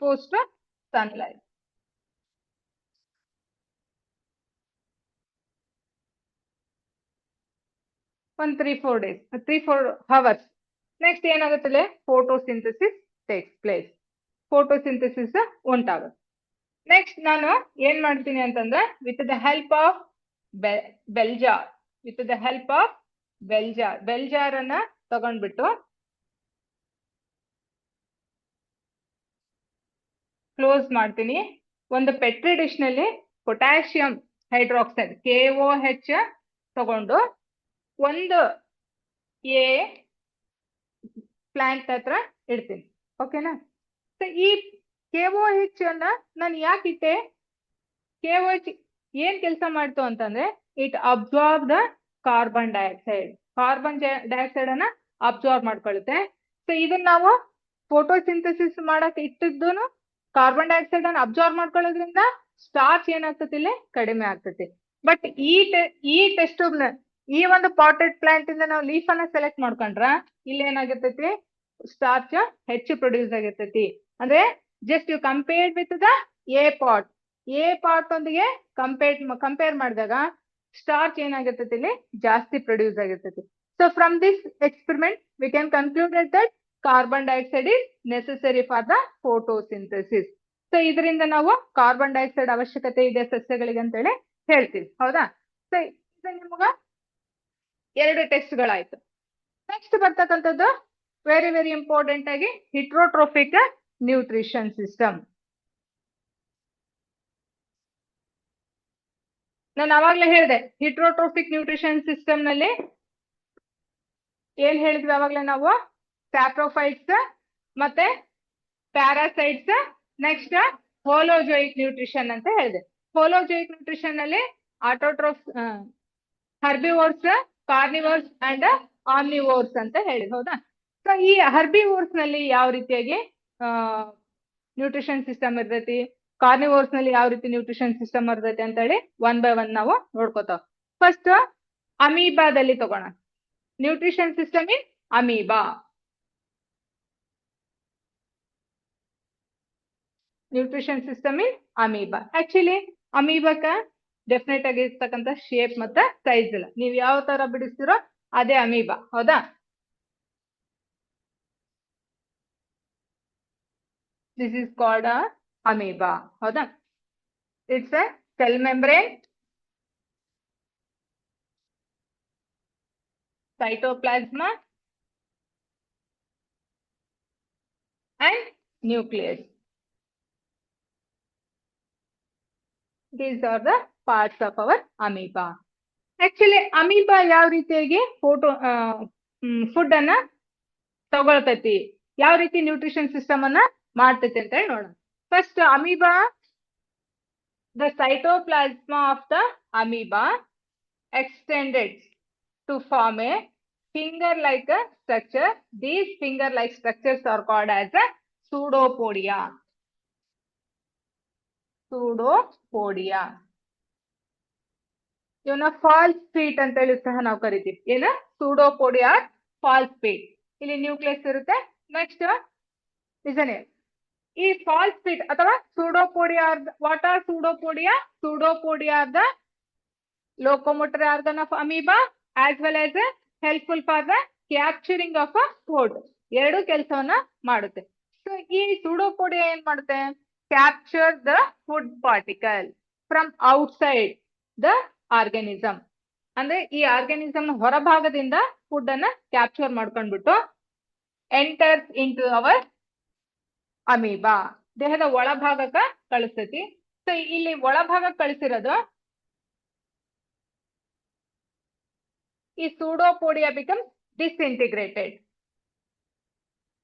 exposed to sunlight. One 3-4 days, 3-4 hours. Next ಏನಾಗುತ್ತಲ್ಲ photosynthesis takes place. Photosynthesis ಉಂಟಾಗುತ್ತೆ. Next ನಾನು ಏನ್ ಮಾಡ್ತೀನಿ ಅಂತಂದ್ರೆ with the help of bell jar with the help of bell jar ಅನ್ನ ತಗೊಂಡ್ಬಿಟ್ಟು ಕ್ಲೋಸ್ ಮಾಡ್ತೀನಿ. ಒಂದು ಪೆಟ್ರಿ ಡಿಶ್ ನಲ್ಲಿ ಪೊಟ್ಯಾಷಿಯಂ ಹೈಡ್ರಾಕ್ಸೈಡ್ KOH ತಗೊಂಡು ಒಂದು ಎ ಪ್ಲಾಂಟ್ ಹತ್ರ ಇಡ್ತೀನಿ. ಓಕೆನಾ? ಈ KOH ಅನ್ನ ನಾನು ಯಾಕೆ ಇಟ್ಟೆ? KOH ಏನ್ ಕೆಲಸ ಮಾಡ್ತು ಅಂತಂದ್ರೆ it absorb the carbon dioxide ಅನ್ನ ಅಬ್ಸಾರ್ಬ್ ಮಾಡ್ಕೊಳ್ಳುತ್ತೆ. ಸೊ ಇದನ್ನ ನಾವು ಫೋಟೋಸಿಂಥಸಿಸ್ ಮಾಡಕ್ ಇಟ್ಟಿದ್ದೂನು ಕಾರ್ಬನ್ ಡೈಆಕ್ಸೈಡ್ ಅನ್ನ ಅಬ್ಸಾರ್ಬ್ ಮಾಡ್ಕೊಳ್ಳೋದ್ರಿಂದ ಸ್ಟಾರ್ಚ್ ಏನಾಗ್ತತಿ ಇಲ್ಲಿ ಕಡಿಮೆ ಆಗ್ತತಿ. ಬಟ್ ಈ ಟೆಸ್ಟ್ ಈ ಒಂದು ಪಾಟೆಡ್ ಪ್ಲಾಂಟ್ ಇಂದ ನಾವು ಲೀಫ್ ಅನ್ನ ಸೆಲೆಕ್ಟ್ ಮಾಡ್ಕೊಂಡ್ರ ಇಲ್ಲಿ ಏನಾಗಿರ್ತೈತಿ ಸ್ಟಾರ್ಚ್ ಹೆಚ್ಚು ಪ್ರೊಡ್ಯೂಸ್ ಆಗಿರ್ತೈತಿ. ಅಂದ್ರೆ just you compared with the a pot ಒಂದಿಗೆ ಕಂಪೇರ್ ಮಾಡಿದಾಗ ಸ್ಟಾರ್ಚ್ ಏನಾಗಿರ್ತೈತಿ ಇಲ್ಲಿ ಜಾಸ್ತಿ ಪ್ರೊಡ್ಯೂಸ್ ಆಗಿರ್ತೈತಿ. So from this experiment we can concluded that carbon dioxide is necessary for the photosynthesis. So ಇದರಿಂದ ನಾವು ಕಾರ್ಬನ್ ಡೈಆಕ್ಸೈಡ್ ಅವಶ್ಯಕತೆ ಇದೆ ಸಸ್ಯಗಳಿಗೆ ಅಂತ ಹೇಳಿ ಹೇಳ್ತೀವಿ. ಹೌದಾ? ಸೊ ಇದು ನಿಮ್ಗ 2 ಟೆಸ್ಟ್ಗಳಾಯ್ತು. ನೆಕ್ಸ್ಟ್ ಬರ್ತಕ್ಕಂಥದ್ದು ವೆರಿ ವೆರಿ ಇಂಪಾರ್ಟೆಂಟ್ ಆಗಿ ಹಿಟ್ರೋಟ್ರೋಫಿಕ್ ನ್ಯೂಟ್ರಿಷನ್ ಸಿಸ್ಟಮ್. ನಾನು ಅವಾಗ್ಲೇ ಹೇಳಿದೆ ಹಿಟ್ರೋಟ್ರೋಫಿಕ್ ನ್ಯೂಟ್ರಿಷನ್ ಸಿಸ್ಟಮ್ ನಲ್ಲಿ ಏನ್ ಹೇಳಿದ್ವಿ ಅವಾಗ್ಲೇ ನಾವು ಸ್ಯಾಪ್ರೋಫೈಟ್ಸ್ ಮತ್ತೆ ಪ್ಯಾರಾಸೈಟ್ಸ್ ನೆಕ್ಸ್ಟ್ ಹೋಲೋಜೋಯಿಕ್ ನ್ಯೂಟ್ರಿಷನ್ ಅಂತ ಹೇಳಿದೆ. ಹೋಲೋಜೋಯಿಕ್ ನ್ಯೂಟ್ರಿಷನ್ ನಲ್ಲಿ ಆಟೋಟ್ರೋಫ್ ಹರ್ಬಿವೋರ್ಸ್ ಕಾರ್ನಿವೋರ್ಸ್ ಅಂಡ್ ಆಮ್ನಿವೋರ್ಸ್ ಅಂತ ಹೇಳಿ. ಹೌದಾ? ಸೊ ಈ ಹರ್ಬಿವೋರ್ಸ್ ನಲ್ಲಿ ಯಾವ ರೀತಿಯಾಗಿ ನ್ಯೂಟ್ರಿಷನ್ ಸಿಸ್ಟಮ್ ಇರ್ತೈತಿ, ಕಾರ್ನಿವೋರ್ಸ್ ನಲ್ಲಿ ಯಾವ ರೀತಿ ನ್ಯೂಟ್ರಿಷನ್ ಸಿಸ್ಟಮ್ ಇರ್ತೈತಿ ಅಂತ ಹೇಳಿ 1 by 1 ನಾವು ನೋಡ್ಕೋತಾವ. ಫಸ್ಟ್ ಅಮೀಬಾದಲ್ಲಿ ತಗೋಣ. Nutrition system in amoeba. Nutrition system in amoeba. Actually ಅಮೀಬಾಕ ಡೆಫಿನೆಟ್ ಆಗಿ ಇರ್ತಕ್ಕಂಥ ಶೇಪ್ ಮತ್ತೆ ಸೈಜ್ ಇಲ್ಲ. ನೀವು ಯಾವ ತರ ಬಿಡಿಸ್ತಿರೋ ಅದೇ ಅಮೀಬಾ. ಹೌದಾ? This is called amoeba. ಹೌದಾ? It's a cell membrane, cytoplasma and nucleus. These are the parts of our amoeba. Actually amoeba ಯಾವ ರೀತಿಯಾಗಿ ಫುಡ್ ಅನ್ನ ತಗೊಳ್ತೈತಿ, ಯಾವ ರೀತಿ ನ್ಯೂಟ್ರಿಷನ್ ಸಿಸ್ಟಮ್ ಅನ್ನ ಮಾಡ್ತೈತಿ ಅಂತ ಹೇಳಿ ನೋಡೋಣ. First amoeba, the cytoplasma of the amoeba extended to form a finger-like structure. These finger-like structures are called as a pseudopodia. ಇವನ್ನ ಫಾಲ್ಸ್ ಫೀಟ್ ಅಂತ ಹೇಳಿ ಸಹ ನಾವು ಕರಿತೀವಿ. ಏನ? Pseudopodia false feet. ಇಲ್ಲಿ ನ್ಯೂಕ್ಲಿಯಸ್ ಇರುತ್ತೆ. ನೆಕ್ಸ್ಟ್ ಲಿಸನ್, ಈ ಫಾಲ್ಸ್ ಫೀಟ್ ಅಥವಾ pseudopodia, what are pseudopodia? Pseudopodia are the locomotor organ of amoeba as well as helpful for the capturing of a food. ಎರಡು ಕೆಲಸವನ್ನ ಮಾಡುತ್ತೆ. ಸೊ ಈ ಸೂಡೋಪೋಡಿಯಾ ಏನ್ ಮಾಡುತ್ತೆ? Capture the food particle from outside the organism. ಅಂದ್ರೆ ಈ organism ಹೊರಭಾಗದಿಂದ food ಅನ್ನ ಕ್ಯಾಪ್ಚರ್ ಮಾಡ್ಕೊಂಡ್ಬಿಟ್ಟು enters into our amoeba, ದೇಹದ ಒಳಭಾಗಕ್ಕ ಕಳಿಸ್ತೈತಿ. ಸೊ ಇಲ್ಲಿ ಒಳಭಾಗ ಕಳಿಸಿರೋದು ಈ pseudopodia becomes disintegrated.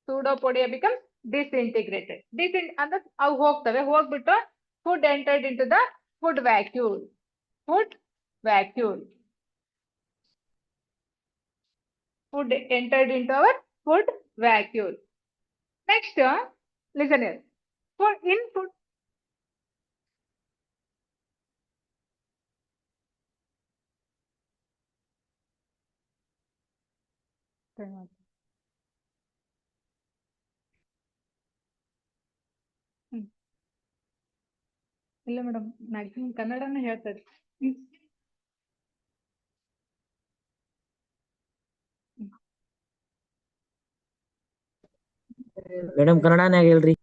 Pseudopodia becomes disintegrated. ಅಂದ್ರೆ ಅವು ಹೋಗ್ತವೆ. ಹೋಗ್ಬಿಟ್ಟು food entered into the food vacuole. Food entered into our food vacuole. Next, listen here. In food ಇಲ್ಲ ಮೇಡಮ್, ಮ್ಯಾಕ್ಸಿಮಮ್ ಕನ್ನಡನೇ ಹೇಳ್ತಾರೆ. ಮೇಡಮ್ ಕನ್ನಡನೇ ಹೇಳ್ರಿ.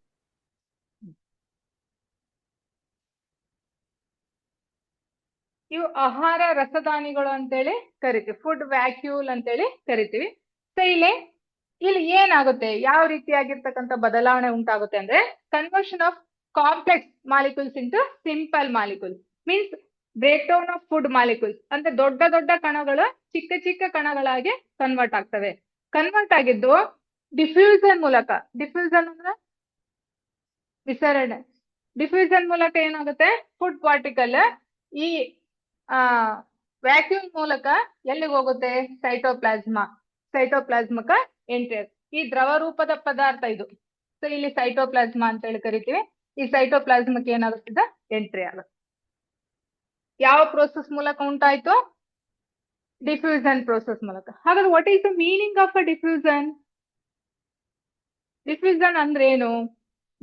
ಇವು ಆಹಾರ ರಸದಾನಿಗಳು ಅಂತೇಳಿ ಕರಿತೀವಿ, ಫುಡ್ ವ್ಯಾಕ್ಯೂಲ್ ಅಂತೇಳಿ ಕರಿತೀವಿ. ಸೊ ಇಲ್ಲಿ ಏನಾಗುತ್ತೆ, ಯಾವ ರೀತಿಯಾಗಿರ್ತಕ್ಕಂಥ ಬದಲಾವಣೆ ಉಂಟಾಗುತ್ತೆ ಅಂದ್ರೆ conversion of complex molecules into simple molecules, means break down of food molecules ಅಂದ್ರೆ ದೊಡ್ಡ ದೊಡ್ಡ ಕಣಗಳು ಚಿಕ್ಕ ಚಿಕ್ಕ ಕಣಗಳಾಗಿ ಕನ್ವರ್ಟ್ ಆಗ್ತವೆ. ಕನ್ವರ್ಟ್ ಆಗಿದ್ದು ಡಿಫ್ಯೂಸನ್ ಮೂಲಕ, ಡಿಫ್ಯೂಸನ್ ಅಂದ್ರೆ ವಿಸರಣೆ, ಡಿಫ್ಯೂಸನ್ ಮೂಲಕ ಏನಾಗುತ್ತೆ, ಫುಡ್ ಪಾರ್ಟಿಕಲ್ ಈ ವ್ಯಾಕ್ಯೂಮ್ ಮೂಲಕ ಎಲ್ಲಿಗೆ ಹೋಗುತ್ತೆ, ಸೈಟೋಪ್ಲಾಸ್ಮಕ ಎಂಟ್ರಿ. ಈ ದ್ರವ ರೂಪದ ಪದಾರ್ಥ ಇದು. ಸೊ ಇಲ್ಲಿ ಸೈಟೋಪ್ಲಾಸ್ಮಾ ಅಂತ ಹೇಳಿ ಕರಿತೀವಿ. ಈ ಸೈಟೋಪ್ಲಾಸ್ಮಕ್ಕೆ ಏನಾಗುತ್ತದೆ, ಎಂಟ್ರಿ ಆಗುತ್ತೆ. ಯಾವ ಪ್ರೋಸೆಸ್ ಮೂಲಕ ಉಂಟಾಯ್ತು, ಡಿಫ್ಯೂಸನ್ ಪ್ರೋಸೆಸ್ ಮೂಲಕ. ಹಾಗಾದ್ರೆ what is the meaning of a diffusion? Diffusion ಅಂದ್ರೆ ಏನು?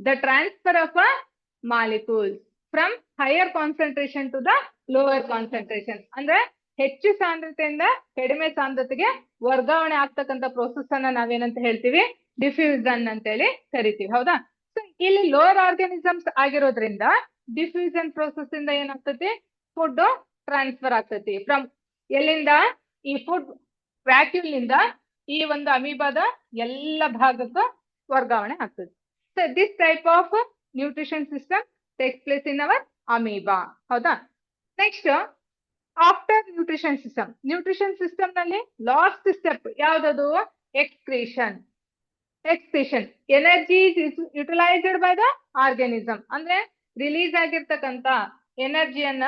The transfer of a molecules from higher concentration to the lower concentration, ಅಂದ್ರೆ ಹೆಚ್ಚು ಸಾಂದ್ರತೆಯಿಂದ ಕಡಿಮೆ ಸಾಂದ್ರತೆಗೆ ವರ್ಗಾವಣೆ ಆಗ್ತಕ್ಕಂಥ ಪ್ರೋಸೆಸ್ ಅನ್ನ ನಾವೇನಂತ ಹೇಳ್ತೀವಿ, ಡಿಫ್ಯೂಸನ್ ಅಂತ ಹೇಳಿ ಕರಿತೀವಿ. ಹೌದಾ? ಸೊ ಇಲ್ಲಿ ಲೋವರ್ ಆರ್ಗಾನಿಸಮ್ಸ್ ಆಗಿರೋದ್ರಿಂದ ಡಿಫ್ಯೂಸನ್ ಪ್ರೋಸೆಸ್ ಇಂದ ಏನಾಗ್ತತಿ, ಫುಡ್ ಟ್ರಾನ್ಸ್ಫರ್ ಆಗ್ತತಿ ಫ್ರಮ್ ಎಲ್ಲಿಂದ, ಈ ಫುಡ್ ವ್ಯಾಕ್ಯೂಲ್ ನಿಂದ ಈ ಒಂದು ಅಮೀಬಾದ ಎಲ್ಲ ಭಾಗಕ್ಕೂ ವರ್ಗಾವಣೆ ಆಗ್ತದೆ. So this type of nutrition system takes place in our amoeba. ಹೌದಾ? ನೆಕ್ಸ್ಟ್, ಆಫ್ಟರ್ ನ್ಯೂಟ್ರಿಷನ್ ಸಿಸ್ಟಮ್ ನಲ್ಲಿ ಲಾಸ್ಟ್ ಸ್ಟೆಪ್ ಯಾವ್ದದು, excretion. Energy is utilised by the organism, ಅಂದ್ರೆ ರಿಲೀಸ್ ಆಗಿರ್ತಕ್ಕಂತ ಎನರ್ಜಿಯನ್ನ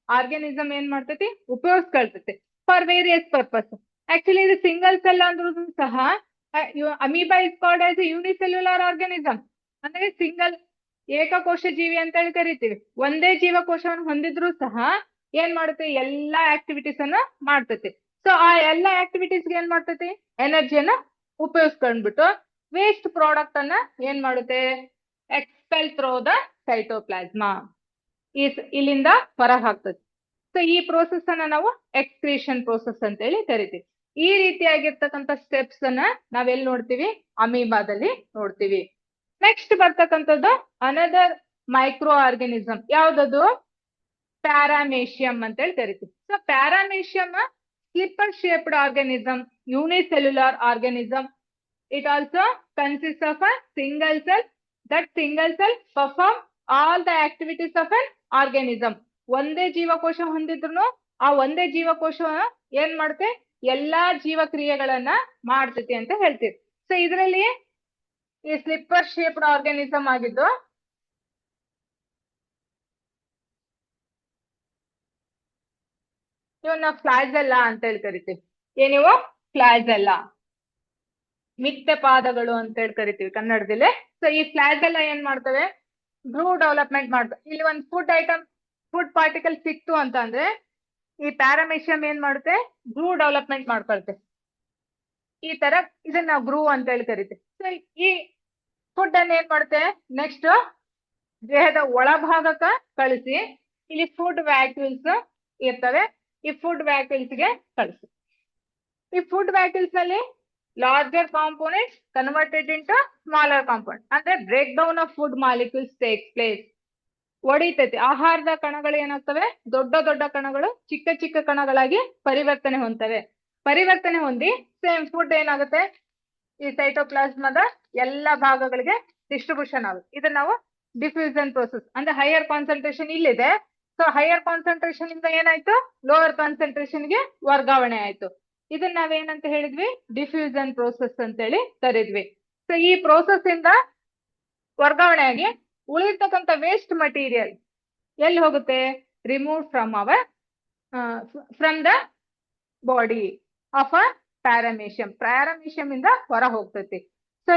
ಆರ್ಗಾನಿಸಮ್ ಏನ್ ಮಾಡ್ತೈತಿ, ಉಪಯೋಗಿಸ್ಕೊಳ್ತೈತಿ ಫಾರ್ ವೇರಿಯಸ್ ಪರ್ಪಸ್. ಆಕ್ಚುಲಿ ಇದು ಸಿಂಗಲ್ ಸೆಲ್ ಅಂದ್ರೂ ಸಹ amoeba is called as unicellular organism, ಅಂದ್ರೆ ಸಿಂಗಲ್ ಏಕಕೋಶ ಜೀವಿ ಅಂತ ಹೇಳಿ ಕರಿತೀವಿ. ಒಂದೇ ಜೀವಕೋಶವನ್ನು ಹೊಂದಿದ್ರು ಸಹ ಏನ್ ಮಾಡುತ್ತೆ, ಎಲ್ಲಾ ಆಕ್ಟಿವಿಟೀಸ್ ಅನ್ನ ಮಾಡ್ತೈತಿ. ಸೊ ಆ ಎಲ್ಲಾ ಆಕ್ಟಿವಿಟೀಸ್ ಏನ್ ಮಾಡ್ತೈತಿ, ಎನರ್ಜಿಯನ್ನ ಉಪಯೋಗಿಸ್ಕೊಂಡ್ಬಿಟ್ಟು ವೇಸ್ಟ್ ಪ್ರಾಡಕ್ಟ್ ಅನ್ನ ಏನ್ ಮಾಡುತ್ತೆ, ಎಕ್ಸ್ಪೆಲ್ ಥ್ರೂ ದ ಸೈಟೋಪ್ಲಾಸ್ಮಾ, ಇಲ್ಲಿಂದ ಹೊರಗೆ ಹಾಕ್ತದೆ. ಸೊ ಈ ಪ್ರೋಸೆಸ್ ಅನ್ನ ನಾವು ಎಕ್ಸ್ಕ್ರೀಷನ್ ಪ್ರೋಸೆಸ್ ಅಂತ ಹೇಳಿ ಕರಿತೀವಿ. ಈ ರೀತಿಯಾಗಿರ್ತಕ್ಕಂಥ ಸ್ಟೆಪ್ಸ್ ಅನ್ನ ನಾವೆಲ್ಲಿ ನೋಡ್ತೀವಿ, ಅಮೀಬಾದಲ್ಲಿ ನೋಡ್ತೀವಿ. ನೆಕ್ಸ್ಟ್ ಬರ್ತಕ್ಕಂಥದ್ದು ಅನದರ್ ಮೈಕ್ರೋ ಆರ್ಗಾನಿಸಮ್, ಯಾವ್ದದು, ಪ್ಯಾರಾಮೇಶಿಯಂ ಅಂತ ಹೇಳಿ ಕರಿತೀವಿ. So paramecium slipper shaped organism, unicellular organism. It also consists of a single cell. That single cell perform all the activities of an organism. ಒಂದೇ ಜೀವಕೋಶ ಹೊಂದಿದ್ರು ಆ ಒಂದೇ ಜೀವಕೋಶ ಏನ್ ಮಾಡುತ್ತೆ, ಎಲ್ಲಾ ಜೀವಕ್ರಿಯೆಗಳನ್ನ ಮಾಡ್ತೈತಿ ಅಂತ ಹೇಳ್ತೀವಿ. ಸೊ ಇದರಲ್ಲಿ ಈ ಸ್ಲಿಪ್ಪರ್ ಶೇಪ್ಡ್ ಆರ್ಗಾನಿಸಮ್ ಆಗಿದ್ದು ಇವನ್ನ ಫ್ಲಾಜೆಲ್ಲಾ ಅಂತ ಹೇಳಿ ಕರಿತೀವಿ. ಏನಿವು, ಫ್ಲಾಜೆಲ್ಲಾ, ಮಿಥ್ಯ ಪಾದಗಳು ಅಂತ ಹೇಳಿ ಕರಿತೀವಿ ಕನ್ನಡದಲ್ಲಿ. ಸೊ ಈ ಫ್ಲಾಜೆಲ್ಲಾ ಏನ್ ಮಾಡ್ತವೆ, ಗ್ರೂ ಡೆವಲಪ್ಮೆಂಟ್ ಮಾಡ್ತವೆ. ಇಲ್ಲಿ ಒಂದು ಫುಡ್ ಪಾರ್ಟಿಕಲ್ ಸಿಕ್ತು ಅಂತ ಅಂದ್ರೆ ಈ ಪ್ಯಾರಾಮೇಶಿಯಂ ಏನ್ ಮಾಡುತ್ತೆ, ಗ್ರೂ ಡೆವಲಪ್ಮೆಂಟ್ ಮಾಡ್ಕೊಳುತ್ತೆ. ಈ ತರ ಇದನ್ನ ನಾವು ಗ್ರೂ ಅಂತ ಹೇಳಿ ಕರಿತೀವಿ. ಸೊ ಈ ಫುಡ್ ಅನ್ನ ಏನ್ ಮಾಡುತ್ತೆ, ನೆಕ್ಸ್ಟ್ ದೇಹದ ಒಳಭಾಗಕ್ಕ ಕಳಿಸಿ ಇಲ್ಲಿ ಫುಡ್ ವ್ಯಾಕ್ಯೂಲ್ಸ್ ಇರ್ತವೆ, ಈ ಫುಡ್ ವ್ಯಾಕ್ಯೂಲ್ಸ್ ಗೆ ಕಳಿಸಿ. ಈ ಫುಡ್ ವ್ಯಾಕ್ಯೂಲ್ಸ್ ನಲ್ಲಿ larger components converted into smaller component, ಅಂದ್ರೆ break down of food molecules takes place. ಒಡಿತೈತಿ, ಆಹಾರದ ಕಣಗಳು ಏನಾಗ್ತವೆ, ದೊಡ್ಡ ದೊಡ್ಡ ಕಣಗಳು ಚಿಕ್ಕ ಚಿಕ್ಕ ಕಣಗಳಾಗಿ ಪರಿವರ್ತನೆ ಹೊಂದಿ ಸೇಮ್ ಫುಡ್ ಏನಾಗುತ್ತೆ, ಈ ಸೈಟೋಪ್ಲಾಸ್ಮದ ಎಲ್ಲಾ ಭಾಗಗಳಿಗೆ ಡಿಸ್ಟ್ರಿಬ್ಯೂಷನ್ ಆಗುತ್ತೆ. ಇದನ್ನ ನಾವು ಡಿಫ್ಯೂಸನ್ ಪ್ರೋಸೆಸ್ ಅಂದ್ರೆ ಹೈಯರ್ ಕಾನ್ಸಂಟ್ರೇಷನ್ ಇಲ್ಲಿದೆ. ಸೊ ಹೈಯರ್ ಕಾನ್ಸಂಟ್ರೇಷನ್ ಇಂದ ಏನಾಯ್ತು, ಲೋವರ್ ಕಾನ್ಸಂಟ್ರೇಷನ್ ಗೆ ವರ್ಗಾವಣೆ ಆಯ್ತು. ಇದನ್ನ ನಾವೇನಂತ ಹೇಳಿದ್ವಿ, ಡಿಫ್ಯೂಸನ್ ಪ್ರೋಸೆಸ್ ಅಂತ ಹೇಳಿ ಕರಿದ್ವಿ. ಸೊ ಈ ಪ್ರೋಸೆಸ್ ಇಂದ ವರ್ಗಾವಣೆ ಆಗಿ ಉಳಿರ್ತಕ್ಕಂಥ ವೇಸ್ಟ್ ಮಟೀರಿಯಲ್ ಎಲ್ಲಿ ಹೋಗುತ್ತೆ, remove from the body of a paramecium ಇಂದ ಹೊರ ಹೋಗ್ತೈತಿ. ಸೊ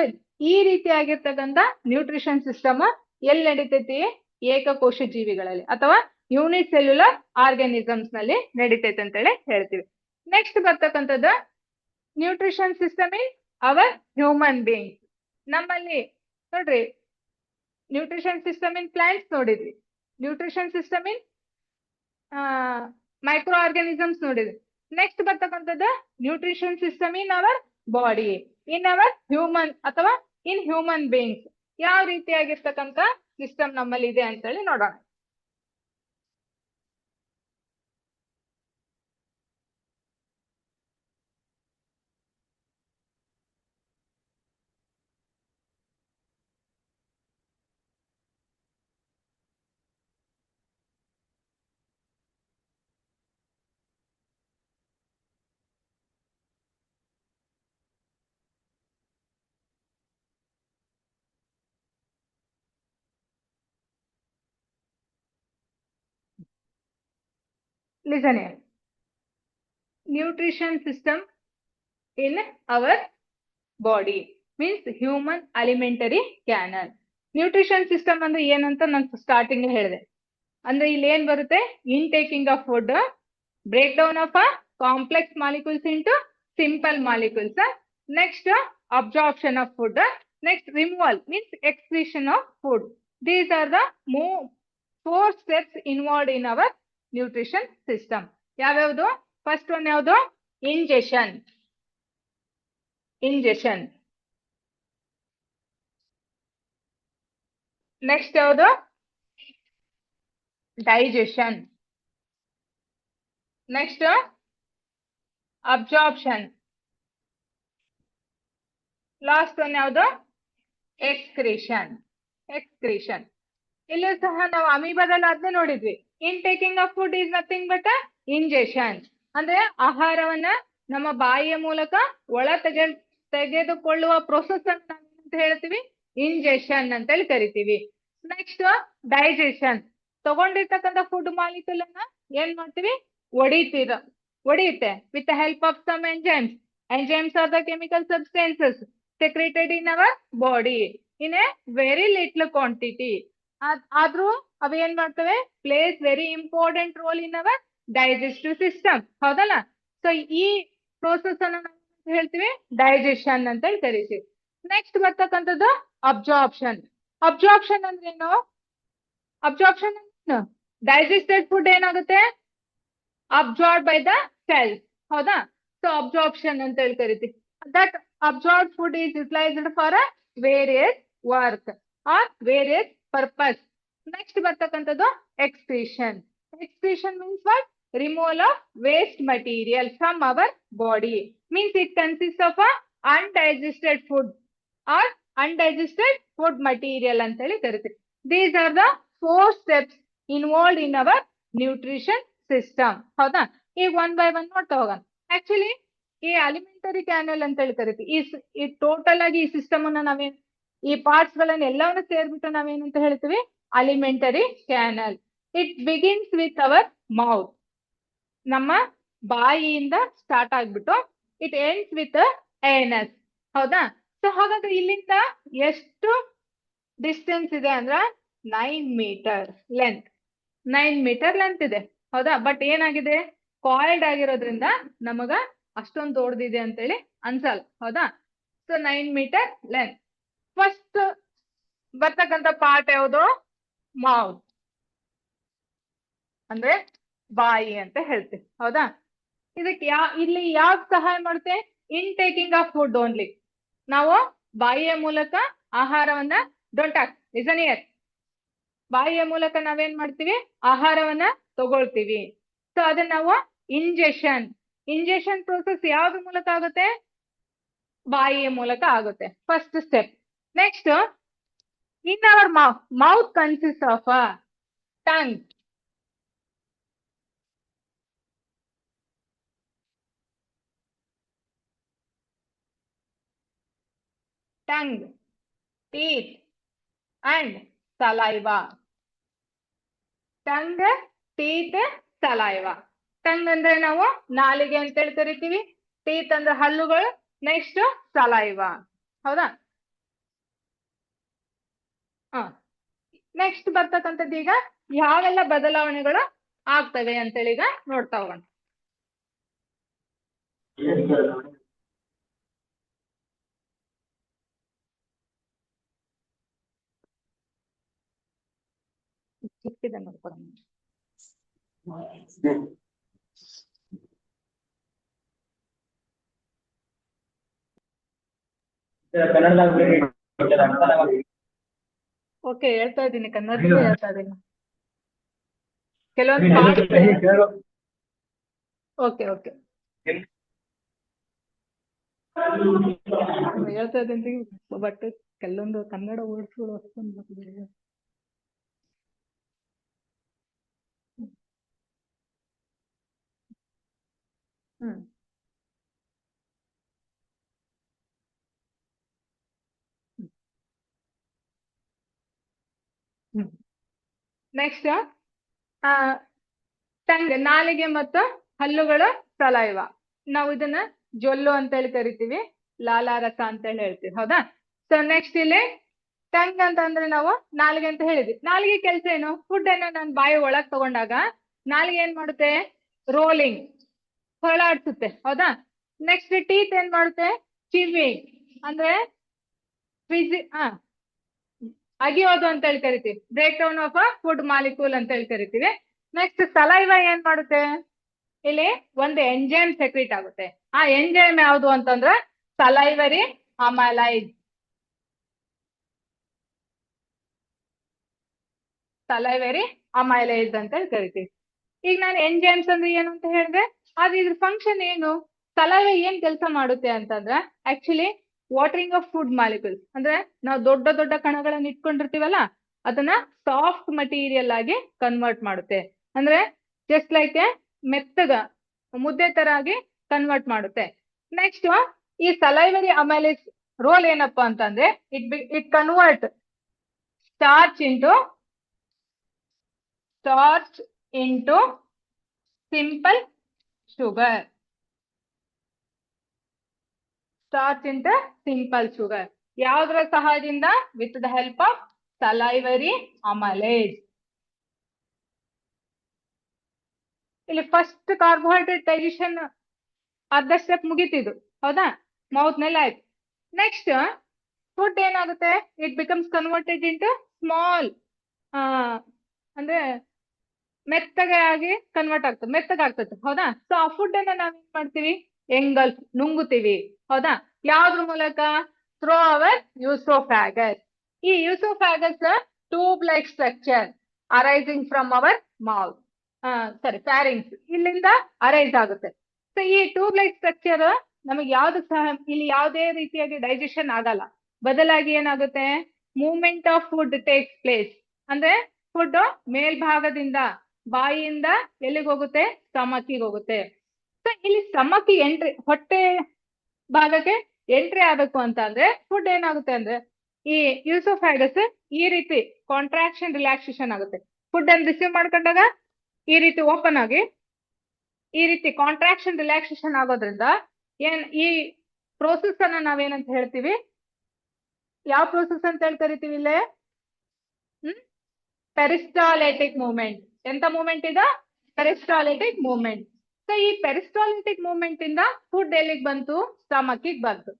ಈ ರೀತಿಯಾಗಿರ್ತಕ್ಕಂಥ ನ್ಯೂಟ್ರಿಷನ್ ಸಿಸ್ಟಮ್ ಎಲ್ಲಿ ನಡೀತೈತಿ, ಏಕಕೋಶ ಜೀವಿಗಳಲ್ಲಿ ಅಥವಾ ಯೂನಿಸೆಲ್ಯುಲರ್ ಆರ್ಗಾನಿಸಮ್ಸ್ ನಲ್ಲಿ ನಡೀತೈತೆ ಅಂತ ಹೇಳಿ ಹೇಳ್ತೀವಿ. ನೆಕ್ಸ್ಟ್ ಬರ್ತಕ್ಕಂಥದ್ದು nutrition system in our human beings. ನಮ್ಮಲ್ಲಿ ನೋಡ್ರಿ ನ್ಯೂಟ್ರಿಷನ್ ಸಿಸ್ಟಮ್ ಇನ್ ಪ್ಲಾಂಟ್ಸ್ ನೋಡಿದ್ವಿ, ನ್ಯೂಟ್ರಿಷನ್ ಸಿಸ್ಟಮ್ ಇನ್ ಮೈಕ್ರೋ ಆರ್ಗಾನಿಸಮ್ಸ್ ನೋಡಿದ್ವಿ. ನೆಕ್ಸ್ಟ್ ಬರ್ತಕ್ಕಂಥದ್ದು nutrition system in our body, in our human ಅಥವಾ ಇನ್ ಹ್ಯೂಮನ್ ಬೀಯಿಂಗ್ಸ್ ಯಾವ ರೀತಿಯಾಗಿರ್ತಕ್ಕಂಥ ಸಿಸ್ಟಮ್ ನಮ್ಮಲ್ಲಿ ಇದೆ ಅಂತೇಳಿ ನೋಡೋಣ. Listen here. Nutrition system in our body means human alimentary canal. Nutrition system ಅಂದ್ರೆ ಏನಂತ ನಾನು ಸ್ಟಾರ್ಟಿಂಗ್ ಹೇಳಿದೆ. ಅಂದ್ರೆ ಇಲ್ಲಿ ಏನ್ ಬರುತ್ತೆ, intaking of food, break down of a complex molecules into simple molecules, next absorption of food, next removal means excretion of food. These are the 4 steps involved in our nutrition system. ಯಾವ್ಯಾವುದು? First one ಯಾವುದು? Ingestion. Next ಯಾವುದು? Digestion. Next absorption. Last one ಯಾವುದು? Excretion. ಇಲ್ಲೂ ಸಹ ನಾವು ಅಮೀಬಾದಲ್ಲಿ ಅದನ್ನೇ ನೋಡಿದ್ವಿ. Intaking of food is nothing but injection. ಅಂದ್ರೆ ಆಹಾರವನ್ನ ನಮ್ಮ ಬಾಯಿಯ ಮೂಲಕ ತೆಗೆದುಕೊಳ್ಳುವ ಪ್ರೊಸೆಸ್ ಅಂತ ಹೇಳ್ತೀವಿ ಇಂಜೆಷನ್ ಅಂತೇಳಿ ಕರಿತೀವಿ. Next digestion. ತಗೊಂಡಿರ್ತಕ್ಕಂಥ ಫುಡ್ ಮಾಲಿಕ್ಯೂಲ್ ಅನ್ನ ಏನ್ ಮಾಡ್ತೀವಿ? ಒಡೆಯುತ್ತೆ with the help of some enzymes. Enzymes are the chemical substances secreted in our body in a very little quantity. ಆದ್ರೂ ಅವ ಏನ್ ಮಾಡ್ತವೆ? Places very important role in our digestive system. ಹೌದಲ್ಲ? ಸೊ ಈ ಪ್ರೋಸೆಸ್ ಅನ್ನ ನಾವು ಹೇಳ್ತೀವಿ ಡೈಜೆಷನ್ ಅಂತ ಹೇಳಿ ಕರಿತೀವಿ. ನೆಕ್ಸ್ಟ್ ಬರ್ತಕ್ಕಂಥದ್ದು ಅಬ್ಸಾರ್ಪ್ಷನ್. ಅಬ್ಸಾರ್ಪ್ಷನ್ ಅಂದ್ರೆ ಏನು? ಅಬ್ಸಾರ್ಪ್ಷನ್ ಡೈಜೆಸ್ಟೆಡ್ ಫುಡ್ ಏನಾಗುತ್ತೆ? Absorb by the cells. ಹೌದಾ? ಸೊ ಅಬ್ಸಾರ್ಪ್ಷನ್ ಅಂತ ಹೇಳಿ ಕರಿತೀವಿ. That absorb food is utilised for a various work or various purpose. Next ಬರ್ತಕ್ಕಂಥದ್ದು excretion. Excretion means what? Removal of waste material from our body. Means it consists of a undigested food or undigested food material ಅಂತ ಹೇಳಿ ಕರಿತೀವಿ. These are the 4 steps involved in our nutrition system. ಹೌದಾ? ಈಗ one by one ನೋಡ್ತಾ ಹೋಗೋಣ. Actually ಈ ಅಲಿಮೆಂಟರಿ canal ಅಂತ ಹೇಳಿ ಕರಿತೀವಿ. ಈ ಟೋಟಲ್ ಆಗಿ ಈ ಸಿಸ್ಟಮ್ ಅನ್ನ ನಾವೇನ್, ಈ ಪಾರ್ಟ್ಸ್ ಗಳನ್ನ ಎಲ್ಲವನ್ನ ಸೇರ್ಬಿಟ್ಟು ನಾವೇನಂತ ಹೇಳ್ತೀವಿ? Alimentary canal. It begins with our mouth. ನಮ್ಮ ಬಾಯಿಯಿಂದ ಸ್ಟಾರ್ಟ್ ಆಗ್ಬಿಟ್ಟು ಇಟ್ ಎಂಡ್ಸ್ ವಿತ್ ಎನಸ್. ಹೌದಾ? ಸೊ ಹಾಗಾದ್ರೆ ಇಲ್ಲಿಂದ ಎಷ್ಟು ಡಿಸ್ಟೆನ್ಸ್ ಇದೆ ಅಂದ್ರ 9 ಮೀಟರ್ ಲೆಂತ್. 9 ಮೀಟರ್ ಲೆಂತ್ ಇದೆ. ಹೌದಾ? ಬಟ್ ಏನಾಗಿದೆ? ಕಾಯಿಲ್ಡ್ ಆಗಿರೋದ್ರಿಂದ ನಮಗ ಅಷ್ಟೊಂದು ದೊಡ್ಡದಿದೆ ಅಂತೇಳಿ ಅನ್ಸಲ್ಲ. ಹೌದಾ? So 9 metre length. ಫಸ್ಟ್ ಬರ್ತಕ್ಕಂಥ ಪಾರ್ಟ್ ಯಾವುದು? ಮೌತ್ ಅಂದ್ರೆ ಬಾಯಿ ಅಂತ ಹೇಳ್ತೀವಿ. ಹೌದಾ? ಇದಕ್ಕೆ ಇಲ್ಲಿ ಯಾವ್ದು ಸಹಾಯ ಮಾಡುತ್ತೆ? ಇನ್ಟೇಕಿಂಗ್ ಆಫ್ ಫುಡ್ ಓನ್ಲಿ. ನಾವು ಬಾಯಿಯ ಮೂಲಕ ಆಹಾರವನ್ನ ಬಾಯಿಯ ಮೂಲಕ ನಾವೇನ್ ಮಾಡ್ತೀವಿ? ಆಹಾರವನ್ನ ತಗೊಳ್ತೀವಿ. ಸೊ ಅದನ್ನ ನಾವು ಇಂಜೆಷನ್ ಪ್ರೋಸೆಸ್ ಯಾವ್ದ್ರ ಮೂಲಕ ಆಗುತ್ತೆ? ಬಾಯಿಯ ಮೂಲಕ ಆಗುತ್ತೆ. First step. Next in our mouth consist of a tongue. teeth and saliva. Tongue, teeth, saliva. Tongue ಅಂದ್ರೆ ನಾವು ನಾಲಿಗೆ ಅಂತ ಹೇಳಿ ಕರಿತೀವಿ. ಟೀತ್ ಅಂದ್ರೆ ಹಲ್ಲುಗಳು. Next saliva. ಹೌದಾ? ನೆಕ್ಸ್ಟ್ ಬರ್ತಕ್ಕಂಥದ್ದು ಈಗ ಯಾವೆಲ್ಲ ಬದಲಾವಣೆಗಳು ಆಗ್ತವೆ ಅಂತೇಳಿ ಈಗ ನೋಡ್ತಾ ಹೋಗೋಣ. ಚಿಕ್ಕಿದೆ ನೋಡ್ಕೊಡ. ಓಕೆ, ಹೇಳ್ತಾ ಇದ್ದೀನಿ, ಕನ್ನಡದಲ್ಲೇ ಹೇಳ್ತಾ ಇದ್ದೀನಿ. ಕೆಲವೊಂದು ಓಕೆ ಓಕೆ ಹೇಳ್ತಾ ಇದ್ದೀನಿ, ಬಟ್ ಕೆಲವೊಂದು ಕನ್ನಡ ವರ್ಡ್ಸ್ಗಳು ಅಷ್ಟೊಂದು. ನೆಕ್ಸ್ಟ್ ಟಂಗ್, ನಾಲಿಗೆ ಮತ್ತು ಹಲ್ಲುಗಳ ಸಲೈವ. ನಾವು ಇದನ್ನ ಜೊಲ್ಲು ಅಂತ ಹೇಳಿ ಕರಿತೀವಿ, ಲಾಲಾರಸ ಅಂತ ಹೇಳಿ ಹೇಳ್ತೀವಿ. ಹೌದಾ? ಸೊ ನೆಕ್ಸ್ಟ್ ಇಲ್ಲಿ ಟಂಗ್ ಅಂತ ಅಂದ್ರೆ ನಾವು ನಾಲಿಗೆ ಅಂತ ಹೇಳಿದ್ವಿ. ನಾಲಿಗೆ ಕೆಲಸ ಏನು? ಫುಡ್ ಅನ್ನ ನಾನು ಬಾಯಿ ಒಳಗ್ ತಗೊಂಡಾಗ ನಾಲಿಗೆ ಏನ್ ಮಾಡುತ್ತೆ? ರೋಲಿಂಗ್, ಹೊಳಾಡ್ಸುತ್ತೆ. ಹೌದಾ? ನೆಕ್ಸ್ಟ್ ಟೀತ್ ಏನ್ ಮಾಡುತ್ತೆ? ಚಿವಿಂಗ್ ಅಂದ್ರೆ ಅಗಿಯೋದು ಅಂತ ಹೇಳಿ ಕರಿತೀವಿ, break down of a food molecule ಅಂತ ಹೇಳಿ ಕರಿತೀವಿ. ನೆಕ್ಸ್ಟ್ ಸಲೈವ ಏನ್ ಮಾಡುತ್ತೆ? ಇಲ್ಲಿ ಒಂದು ಎಂಜೈಮ್ ಸೆಕ್ರೀಟ್ ಆಗುತ್ತೆ. ಆ ಎಂಜೈಮ್ ಯಾವುದು ಅಂತಂದ್ರೆ ಸಲೈವರಿ ಅಮೈಲೈಸ್. ಸಲೈವರಿ ಅಮೈಲೈಸ್ ಅಂತ ಹೇಳಿ ಕರಿತೀವಿ. ಈಗ ನಾನು ಎಂಜೈಮ್ಸ್ ಅಂದ್ರೆ ಏನು ಅಂತ ಹೇಳಿದ್ರೆ, ಅದು ಇದ್ರ ಫಂಕ್ಷನ್ ಏನು? ಸಲೈವ ಏನ್ ಕೆಲಸ ಮಾಡುತ್ತೆ ಅಂತಂದ್ರೆ, actually watering of food molecules ಅಂದ್ರೆ ನಾವು ದೊಡ್ಡ ದೊಡ್ಡ ಕಣಗಳನ್ನ ಇಟ್ಕೊಂಡಿರ್ತೀವಲ್ಲ, ಅದನ್ನ ಸಾಫ್ಟ್ ಮಟೀರಿಯಲ್ ಆಗಿ ಕನ್ವರ್ಟ್ ಮಾಡುತ್ತೆ. ಅಂದ್ರೆ ಜಸ್ಟ್ ಲೈಕ್ ಎ ಮೆತ್ತಗ ಮುದ್ದೆ ತರ ಆಗಿ ಕನ್ವರ್ಟ್ ಮಾಡುತ್ತೆ. ನೆಕ್ಸ್ಟ್ ಈ ಸಲೈವರಿ ಅಮೈಲೇಸ್ ರೋಲ್ ಏನಪ್ಪಾ ಅಂತಂದ್ರೆ, it convert starch into simple sugar. Starch into simple sugar. ಯಾವುದರ ಸಹಾಯದಿಂದ? With the help of salivary amylase. ಇಲ್ಲಿ ಫಸ್ಟ್ ಕಾರ್ಬೋಹೈಡ್ರೇಟ್ ಡೈಜೆಷನ್ ಅರ್ಧ ಸ್ಟೆಪ್ ಮುಗಿತಿದ್ದು. ಹೌದಾ? ಮೌತ್ ನಲ್ಲಿ ಆಯ್ತು. ನೆಕ್ಸ್ಟ್ ಫುಡ್ ಏನಾಗುತ್ತೆ? It becomes converted into small, ಅಂದ್ರೆ ಮೆತ್ತಗೆ ಆಗಿ ಕನ್ವರ್ಟ್ ಆಗ್ತದೆ, ಮೆತ್ತಗಾಗ್ತದೆ. ಹೌದಾ? ಸೊ ಆ ಫುಡ್ ಅನ್ನ ನಾವ್ ಏನ್ ಮಾಡ್ತೀವಿ? ಎಂಗಲ್ಫ್, ನುಂಗುತ್ತೀವಿ. ಹೌದಾ? ಯಾವ್ದ್ರ ಮೂಲಕ? Through our oesophagus. ಈ oesophagus tube like structure arising from our mouth, pharynx, ಇಲ್ಲಿಂದ ಅರೈಸ್ ಆಗುತ್ತೆ. ಸೊ ಈ ಟ್ಯೂಬ್ ಲೈಕ್ ಸ್ಟ್ರಕ್ಚರ್ ನಮಗೆ ಯಾವ್ದು ಸಹ ಇಲ್ಲಿ ಯಾವುದೇ ರೀತಿಯಾಗಿ ಡೈಜೆಷನ್ ಆಗಲ್ಲ. ಬದಲಾಗಿ ಏನಾಗುತ್ತೆ? Movement of food takes place. ಅಂದ್ರೆ ಫುಡ್ ಮೇಲ್ಭಾಗದಿಂದ ಬಾಯಿಯಿಂದ ಎಲ್ಲಿಗೆ ಹೋಗುತ್ತೆ? ಸ್ಟಮಕ್ಕಿಗೆ ಹೋಗುತ್ತೆ. ಸೊ ಇಲ್ಲಿ ಸ್ಟಮಕ್ ಎಂಟ್ರಿ, ಹೊಟ್ಟೆ ಭಾಗಕ್ಕೆ ಎಂಟ್ರಿ ಆಗಬೇಕು ಅಂತ ಅಂದ್ರೆ ಫುಡ್ ಏನಾಗುತ್ತೆ ಅಂದ್ರೆ, ಈ ಯೂಸೋಫ್ಯಾಗಸ್ ಈ ರೀತಿ ಕಾಂಟ್ರಾಕ್ಷನ್ ರಿಲ್ಯಾಕ್ಸೇಷನ್ ಆಗುತ್ತೆ. ಫುಡ್ ಅನ್ನು ರಿಸೀವ್ ಮಾಡ್ಕೊಂಡಾಗ ಈ ರೀತಿ ಓಪನ್ ಆಗಿ ಈ ರೀತಿ ಕಾಂಟ್ರಾಕ್ಷನ್ ರಿಲ್ಯಾಕ್ಸೇಷನ್ ಆಗೋದ್ರಿಂದ ಈ ಪ್ರೋಸೆಸ್ ಅನ್ನ ನಾವೇನಂತ ಹೇಳ್ತೀವಿ? ಯಾವ ಪ್ರೋಸೆಸ್ ಅಂತ ಹೇಳಿ ಕರಿತೀವಿ? ಇಲ್ಲೇ ಪೆರಿಸ್ಟಾಲಿಟಿಕ್ ಮೂವ್ಮೆಂಟ್. ಎಂತ ಮೂವ್ಮೆಂಟ್ ಇದು? ಪೆರಿಸ್ಟಾಲಿಟಿಕ್ ಮೂವ್ಮೆಂಟ್. ಸೊ ಈ ಪೆರಿಸ್ಟಾಲಿಟಿಕ್ ಮೂವ್ಮೆಂಟ್ ಇಂದ ಫುಡ್ ಎಲ್ಲಿಗೆ ಬಂತು? ಸ್ಟಮಕ್ಕಿಗೆ ಬಂತು,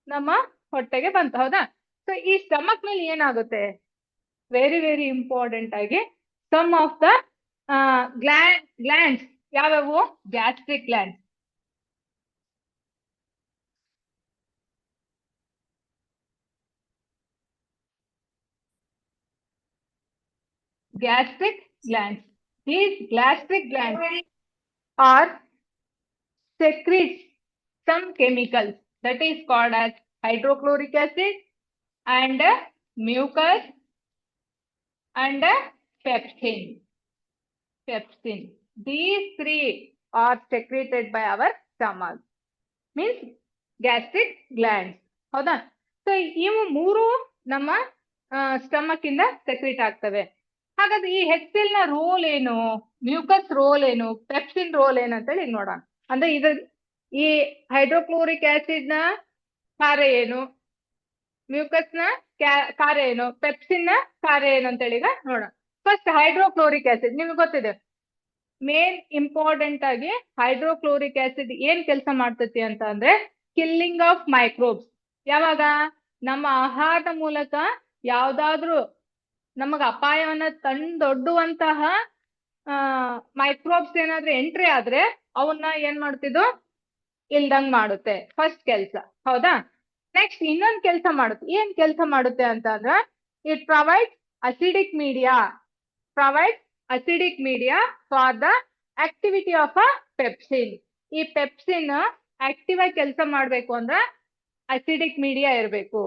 ನಮ್ಮ ಹೊಟ್ಟೆಗೆ ಬಂತು. ಹೌದಾ? ಸೊ ಈ ಸ್ಟಮಕ್ ನಲ್ಲಿ ಏನಾಗುತ್ತೆ? ವೆರಿ ವೆರಿ ಇಂಪಾರ್ಟೆಂಟ್ ಆಗಿ ಸಮ್ ಆಫ್ ದ ಗ್ಲ್ಯಾಂಡ್ಸ್. ಯಾವ್ಯಾವು? Gastric glands. Gastric glands. These gastric glands are secretes some chemicals that is called as hydrochloric acid and mucus and pepsin. These three are secreted by our stomach, means gastric glands. ಹೌದಾ? So ಇವು ಮೂರು ನಮ್ಮ stomach ಇಂದ secrete ಆಗ್ತವೆ. ಹಾಗಾದ್ರೆ ಈ ಹೆಚ್ಸಿಲ್ ನ roll ಏನು? ಮ್ಯೂಕಸ್ ರೋಲ್ ಏನು? ಪೆಪ್ಸಿನ್ ರೋಲ್ ಏನು ಅಂತ ಹೇಳಿ ನೋಡೋಣ. ಅಂದ್ರೆ ಇದ್ರ ಈ ಹೈಡ್ರೋಕ್ಲೋರಿಕ್ ಆಸಿಡ್ ನ ಕಾರ್ಯ ಏನು, ಮ್ಯೂಕಸ್ ನ ಕಾರ್ಯ ಏನು, ಪೆಪ್ಸಿನ್ ನ ಕಾರ್ಯ ಏನು ಅಂತ ಹೇಳಿ ಈಗ ನೋಡೋಣ. ಫಸ್ಟ್ ಹೈಡ್ರೋಕ್ಲೋರಿಕ್ ಆಸಿಡ್ ನಿಮ್ಗೆ ಗೊತ್ತಿದೆ. ಮೇನ್ ಇಂಪಾರ್ಟೆಂಟ್ ಆಗಿ ಹೈಡ್ರೋಕ್ಲೋರಿಕ್ ಆಸಿಡ್ ಏನ್ ಕೆಲಸ ಮಾಡ್ತತಿ ಅಂತ ಅಂದ್ರೆ, ಕಿಲ್ಲಿಂಗ್ ಆಫ್ ಮೈಕ್ರೋಬ್ಸ್. ಯಾವಾಗ? ನಮ್ಮ ಆಹಾರದ ಮೂಲಕ ಯಾವ್ದಾದ್ರು ನಮಗ ಅಪಾಯವನ್ನ ತಂದೊಡ್ಡುವಂತಹ ಮೈಕ್ರೋಬ್ಸ್ ಏನಾದ್ರೂ ಎಂಟ್ರಿ ಆದ್ರೆ ಅವನ್ನ ಏನ್ ಮಾಡ್ತಿದ್ದು ಇಲ್ದಂಗ್ ಮಾಡುತ್ತೆ ಫಸ್ಟ್ ಕೆಲ್ಸ. ಹೌದಾ? ನೆಕ್ಸ್ಟ್ ಇನ್ನೊಂದ್ ಕೆಲಸ ಮಾಡುತ್ತೆ. ಏನ್ ಕೆಲಸ ಮಾಡುತ್ತೆ ಅಂತ ಅಂದ್ರ it provide acidic media for the activity of a pepsin. ಈ ಪೆಪ್ಸಿನ್ ಆಕ್ಟಿವ್ ಆಗಿ ಕೆಲಸ ಮಾಡ್ಬೇಕು ಅಂದ್ರ ಅಸಿಡಿಕ್ ಮೀಡಿಯಾ ಇರಬೇಕು.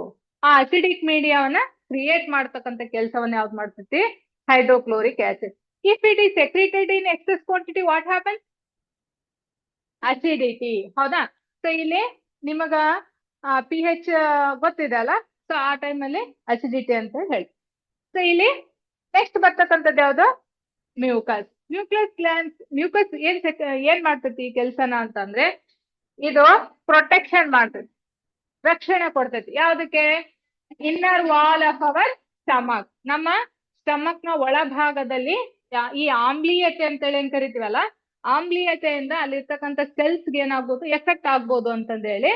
ಆ ಅಸಿಡಿಕ್ ಮೀಡಿಯಾವನ್ನ ಕ್ರಿಯೇಟ್ ಮಾಡ್ತಕ್ಕಂಥ ಕೆಲಸವನ್ನ ಯಾವ್ದು ಮಾಡ್ತೈತಿ? Hydrochloric acid. If it is secreted in excess quantity, what happen? Acidity. ಹೌದಾ? ಸೊ ಇಲ್ಲಿ ನಿಮಗ ಪಿ ಹೆಚ್ ಗೊತ್ತಿದೆ ಅಲ್ಲ, ಸೊ ಆ ಟೈಮ್ ಅಲ್ಲಿ ಅಸಿಡಿಟಿ ಅಂತ ಹೇಳಿ. ಸೊ ಇಲ್ಲಿ ನೆಕ್ಸ್ಟ್ ಬರ್ತಕ್ಕಂಥದ್ದು ಯಾವ್ದು? ಮ್ಯೂಕಸ್. ಮ್ಯೂಕಸ್ ಏನ್ ಮಾಡ್ತೈತಿ ಕೆಲ್ಸನ ಅಂತಂದ್ರೆ ಇದು ಪ್ರೊಟೆಕ್ಷನ್ ಮಾಡ್ತೈತಿ, ರಕ್ಷಣೆ ಕೊಡ್ತೈತಿ. ಯಾವ್ದಕ್ಕೆ? Inner wall of our stomach. ನಮ್ಮ ಸ್ಟಮಕ್ ನ ಒಳಭಾಗದಲ್ಲಿ ಈ ಆಮ್ಲೀಯತೆ ಅಂತೇಳಿ ಏನ್ ಕರಿತೀವಲ್ಲ, ಆಮ್ಲೀಯತೆಯಿಂದ ಅಲ್ಲಿರ್ತಕ್ಕಂಥ ಸೆಲ್ಸ್ ಏನಾಗ್ಬೋದು, ಎಫೆಕ್ಟ್ ಆಗ್ಬೋದು ಅಂತಂದೇಳಿ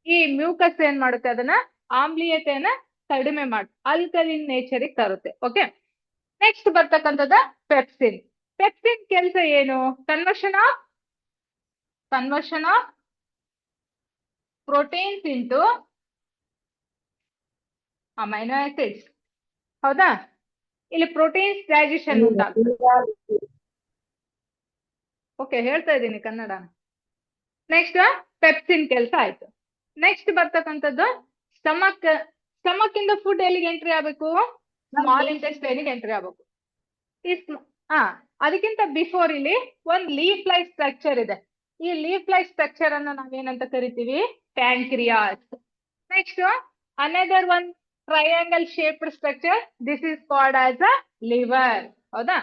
ಈ ಮ್ಯೂಕಸ್ ಏನ್ ಮಾಡುತ್ತೆ? ಅದನ್ನ ಆಮ್ಲೀಯತೆಯನ್ನ ಕಡಿಮೆ ಮಾಡಿ ಆಲ್ಕಲಿನ್ ನೇಚರ್ ತರುತ್ತೆ. ಓಕೆ, ನೆಕ್ಸ್ಟ್ ಬರ್ತಕ್ಕಂಥದ ಪೆಪ್ಸಿನ್. ಪೆಪ್ಸಿನ್ ಕೆಲಸ ಏನು? Conversion of proteins into amino acids. ಹೌದಾ? ಇಲ್ಲಿ ಪ್ರೋಟೀನ್ಸ್ ಡೈಜೆಷನ್ ಉಂಟಾಗ್ತದೆ. ಓಕೆ, ಹೇಳ್ತಾ ಇದ್ದೀನಿ ಕನ್ನಡ. ನೆಕ್ಸ್ಟ್ ಪೆಪ್ಸಿನ್ ಕೆಲಸ ಆಯ್ತು. ನೆಕ್ಸ್ಟ್ ಬರ್ತಕ್ಕಂಥದ್ದು ಸ್ಟಮಕ್ ಇಂದ ಫುಡ್ ಎಲ್ಲಿಗೆ ಎಂಟ್ರಿ ಆಗ್ಬೇಕು? ಸ್ಮಾಲ್ ಇಂಟೆಸ್ಟೈನ್ಗೆ ಎಂಟ್ರಿ ಆಗ್ಬೇಕು. ಅದಕ್ಕಿಂತ ಬಿಫೋರ್ ಇಲ್ಲಿ ಒಂದ್ ಲೀಫ್ ಲೈಕ್ ಸ್ಟ್ರಕ್ಚರ್ ಇದೆ. ಈ ಲೀಫ್ ಲೈಕ್ ಸ್ಟ್ರಕ್ಚರ್ ಅನ್ನ ನಾವೇನಂತ ಕರಿತೀವಿ? Pancreas. Next another one triangle shaped structure, this is called as a liver. ಹೌದಾ?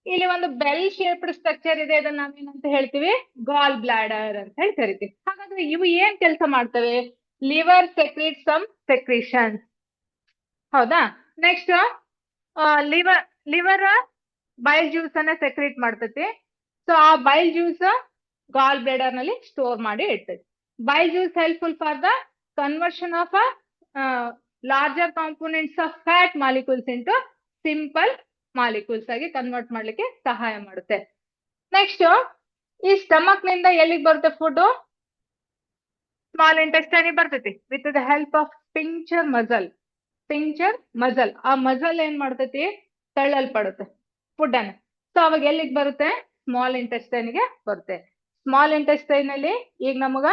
ಇಲ್ಲಿ ಒಂದು ಬೆಲ್ ಶೇಪ್ಡ್ ಸ್ಟ್ರಕ್ಚರ್ ಇದೆ, ಇದನ್ನ ನಾವೇನಂತ ಹೇಳ್ತೀವಿ? ಗಾಲ್ ಬ್ಲಾಡರ್ ಅಂತ ಹೇಳಿ ಕರಿತೀವಿ. ಹಾಗಾದ್ರೆ ಇವು ಏನ್ ಕೆಲಸ ಮಾಡ್ತವೆ? Liver secrete some secretions. ಹೌದಾ? ನೆಕ್ಸ್ಟ್ ಲಿವರ್ ಬೈಲ್ ಜ್ಯೂಸ್ ಅನ್ನ ಸೆಕ್ರೀಟ್ ಮಾಡ್ತೈತಿ. ಸೊ ಆ ಬೈಲ್ ಜ್ಯೂಸ್ ಗಾಲ್ ಬ್ಲಾಡರ್ ನಲ್ಲಿ ಸ್ಟೋರ್ ಮಾಡಿ ಇಡ್ತೈತಿ. Bile juice helpful for the conversion of larger components of fat molecules into simple molecules ಆಗಿ ಕನ್ವರ್ಟ್ ಮಾಡ್ಲಿಕ್ಕೆ ಸಹಾಯ ಮಾಡುತ್ತೆ. ನೆಕ್ಸ್ಟ್ ಈ ಸ್ಟಮಕ್ ನಿಂದ ಎಲ್ಲಿಗೆ ಬರುತ್ತೆ ಫುಡ್? ಸ್ಮಾಲ್ ಇಂಟೆಸ್ಟೈನ್ ಬರ್ತೈತಿ with the help of sphincter muscle. ಆ ಮಜಲ್ ಏನ್ ಮಾಡ್ತೈತಿ? ತಳ್ಳಲ್ಪಡುತ್ತೆ ಫುಡ್ ಅನ್ನ. ಸೊ ಅವಾಗ ಎಲ್ಲಿಗೆ ಬರುತ್ತೆ? ಸ್ಮಾಲ್ ಇಂಟೆಸ್ಟೈನ್ ಗೆ ಬರುತ್ತೆ. ಸ್ಮಾಲ್ ಇಂಟೆಸ್ಟೈನ್ ಅಲ್ಲಿ ಈಗ ನಮಗ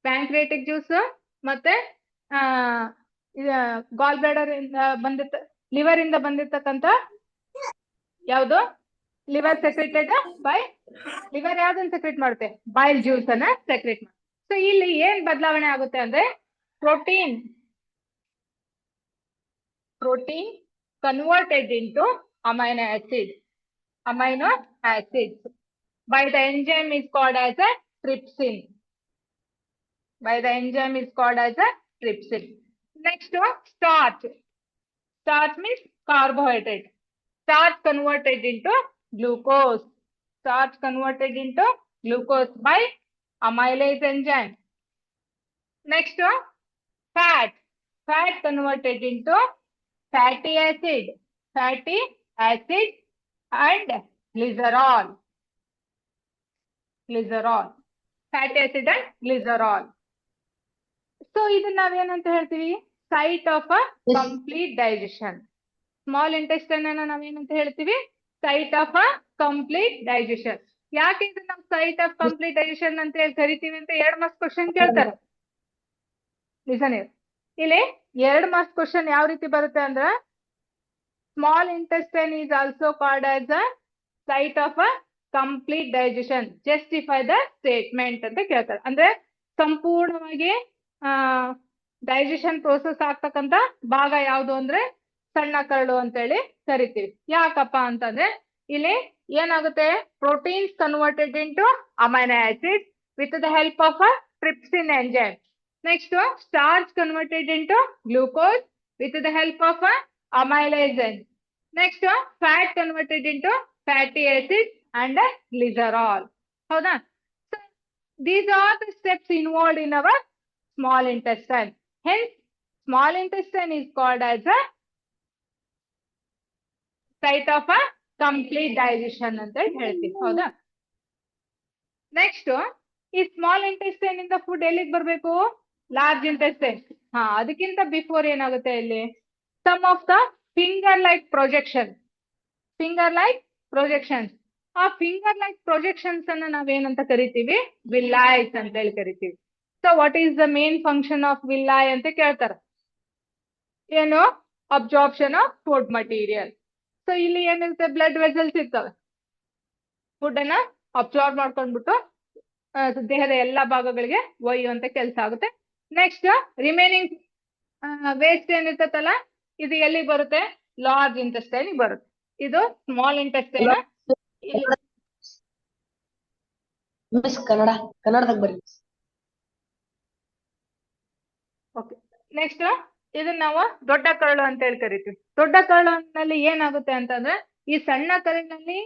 ಪ್ಯಾಂಕ್ರಿಯಾಟಿಕ್ ಜ್ಯೂಸ್ ಮತ್ತೆ ಗಾಲ್ ಬ್ಲಾಡರ್ ಇಂದ ಲಿವರ್ ಇಂದ ಬಂದಿರ್ತಕ್ಕಂಥ ಯಾವುದು? ಲಿವರ್ ಸೆಕ್ರೆಟೆಡ್ ಬೈ ಲಿವರ್ ಯಾವ್ದನ್ನ ಸೆಕ್ರೆಟ್ ಮಾಡುತ್ತೆ? ಬೈಲ್ ಜ್ಯೂಸ್ ಅನ್ನ ಸೆಕ್ರೆಟ್ ಮಾಡುತ್ತೆ. ಸೊ ಇಲ್ಲಿ ಏನ್ ಬದಲಾವಣೆ ಆಗುತ್ತೆ ಅಂದ್ರೆ protein converted into amino acids by the enzyme is called as a trypsin. Next starch means carbohydrate. Starch converted into glucose by amylase enzyme. Next fat converted into fatty acid and glycerol. Fatty acid and glycerol. So ಇದನ್ನ ನಾವೇನಂತ ಹೇಳ್ತೀವಿ? Site of a complete digestion. Small intestine ಅನ್ನ ನಾವೇನಂತ ಹೇಳ್ತೀವಿ? Site of a complete digestion. ಯಾಕೆ ಇದು ನಾವು site of complete digestion ಅಂತ ಹೇಳಿ ಕರಿತೀವಿ ಅಂತ 2 ಮಾರ್ಕ್ಸ್ ಕ್ವಶನ್ ಕೇಳ್ತಾರೆ. ಇಲ್ಲಿ 2 ಮಾರ್ಕ್ಸ್ ಕ್ವಶನ್ ಯಾವ ರೀತಿ ಬರುತ್ತೆ ಅಂದ್ರ small intestine is also called as a site of a complete digestion, justify the statement ಅಂತ ಕೇಳ್ತಾರೆ. ಅಂದ್ರೆ ಸಂಪೂರ್ಣವಾಗಿ ಡೈಜೆಷನ್ ಪ್ರೋಸೆಸ್ ಆಗ್ತಕ್ಕಂತ ಭಾಗ ಯಾವುದು ಅಂದ್ರೆ ಸಣ್ಣ ಕರಳು ಅಂತೇಳಿ ಕರಿತೀವಿ. ಯಾಕಪ್ಪ ಅಂತಂದ್ರೆ ಇಲ್ಲಿ ಏನಾಗುತ್ತೆ? Proteins converted into amino acids with the help of a trypsin enzyme. Next starch converted into glucose with the help of a amylase. Next fat converted into fatty acids and glycerol. ಹೌದಾ? So these are the steps involved in our small intestine. Hence small intestine is called as a site of a complete digestion ಅಂತ ಹೇಳ್ತೀವಿ. ಹೌದಾ? Next, ಈ small intestine ಇಂದ food ಎಲ್ಲಿಗೆ ಬರ್ಬೇಕು? Large intestine. ಹಾ, ಅದಕ್ಕಿಂತ ಬಿಫೋರ್ ಏನಾಗುತ್ತೆ ಇಲ್ಲಿ? Some of the finger like projection. Finger like projections. ಆ ಫಿಂಗರ್ ಲೈಕ್ ಪ್ರೊಜೆಕ್ಷನ್ಸ್ ಅನ್ನ ನಾವೇನಂತ ಕರಿತೀವಿ? ವಿಲ್ಲೈಸ್ ಅಂತ ಹೇಳಿ ಕರಿತೀವಿ. So what is the main function of villi ಅಂತ ಕೇಳ್ತಾರೆ. ಏನು? Absorption of food material. So ಇಲ್ಲಿ ಏನಿರುತ್ತೆ? ಬ್ಲಡ್ ವೆಸಲ್ಸ್ ಇರ್ತವೆ. ಫುಡ್ ಅನ್ನ ಅಬ್ಸಾರ್ಬ್ ಮಾಡ್ಕೊಂಡ್ಬಿಟ್ಟು ದೇಹದ ಎಲ್ಲಾ ಭಾಗಗಳಿಗೆ ಒಯ್ಯುವಂತ ಕೆಲಸ ಆಗುತ್ತೆ. ನೆಕ್ಸ್ಟ್, ರಿಮೈನಿಂಗ್ ವೇಸ್ಟ್ ಏನಿರ್ತಲ್ಲ, ಇದು ಎಲ್ಲಿಗೆ ಬರುತ್ತೆ? ಲಾರ್ಜ್ ಇಂಟೆಸ್ಟೈನ್ ಬರುತ್ತೆ. ಇದು ಸ್ಮಾಲ್ ಇಂಟೆಸ್ಟೈನ್. ಮಿಸ್ ಕನ್ನಡ ಕನ್ನಡದಾಗ ಬರ್ರಿ. ಓಕೆ. ನೆಕ್ಸ್ಟ್, ಇದನ್ನ ನಾವು ದೊಡ್ಡ ಕರಳು ಅಂತ ಹೇಳಿ ಕರಿತೀವಿ. ದೊಡ್ಡ ಕರಳಿನಲ್ಲಿ ಏನಾಗುತ್ತೆ ಅಂತಂದ್ರೆ, ಈ ಸಣ್ಣ ಕರಳಿನಲ್ಲಿ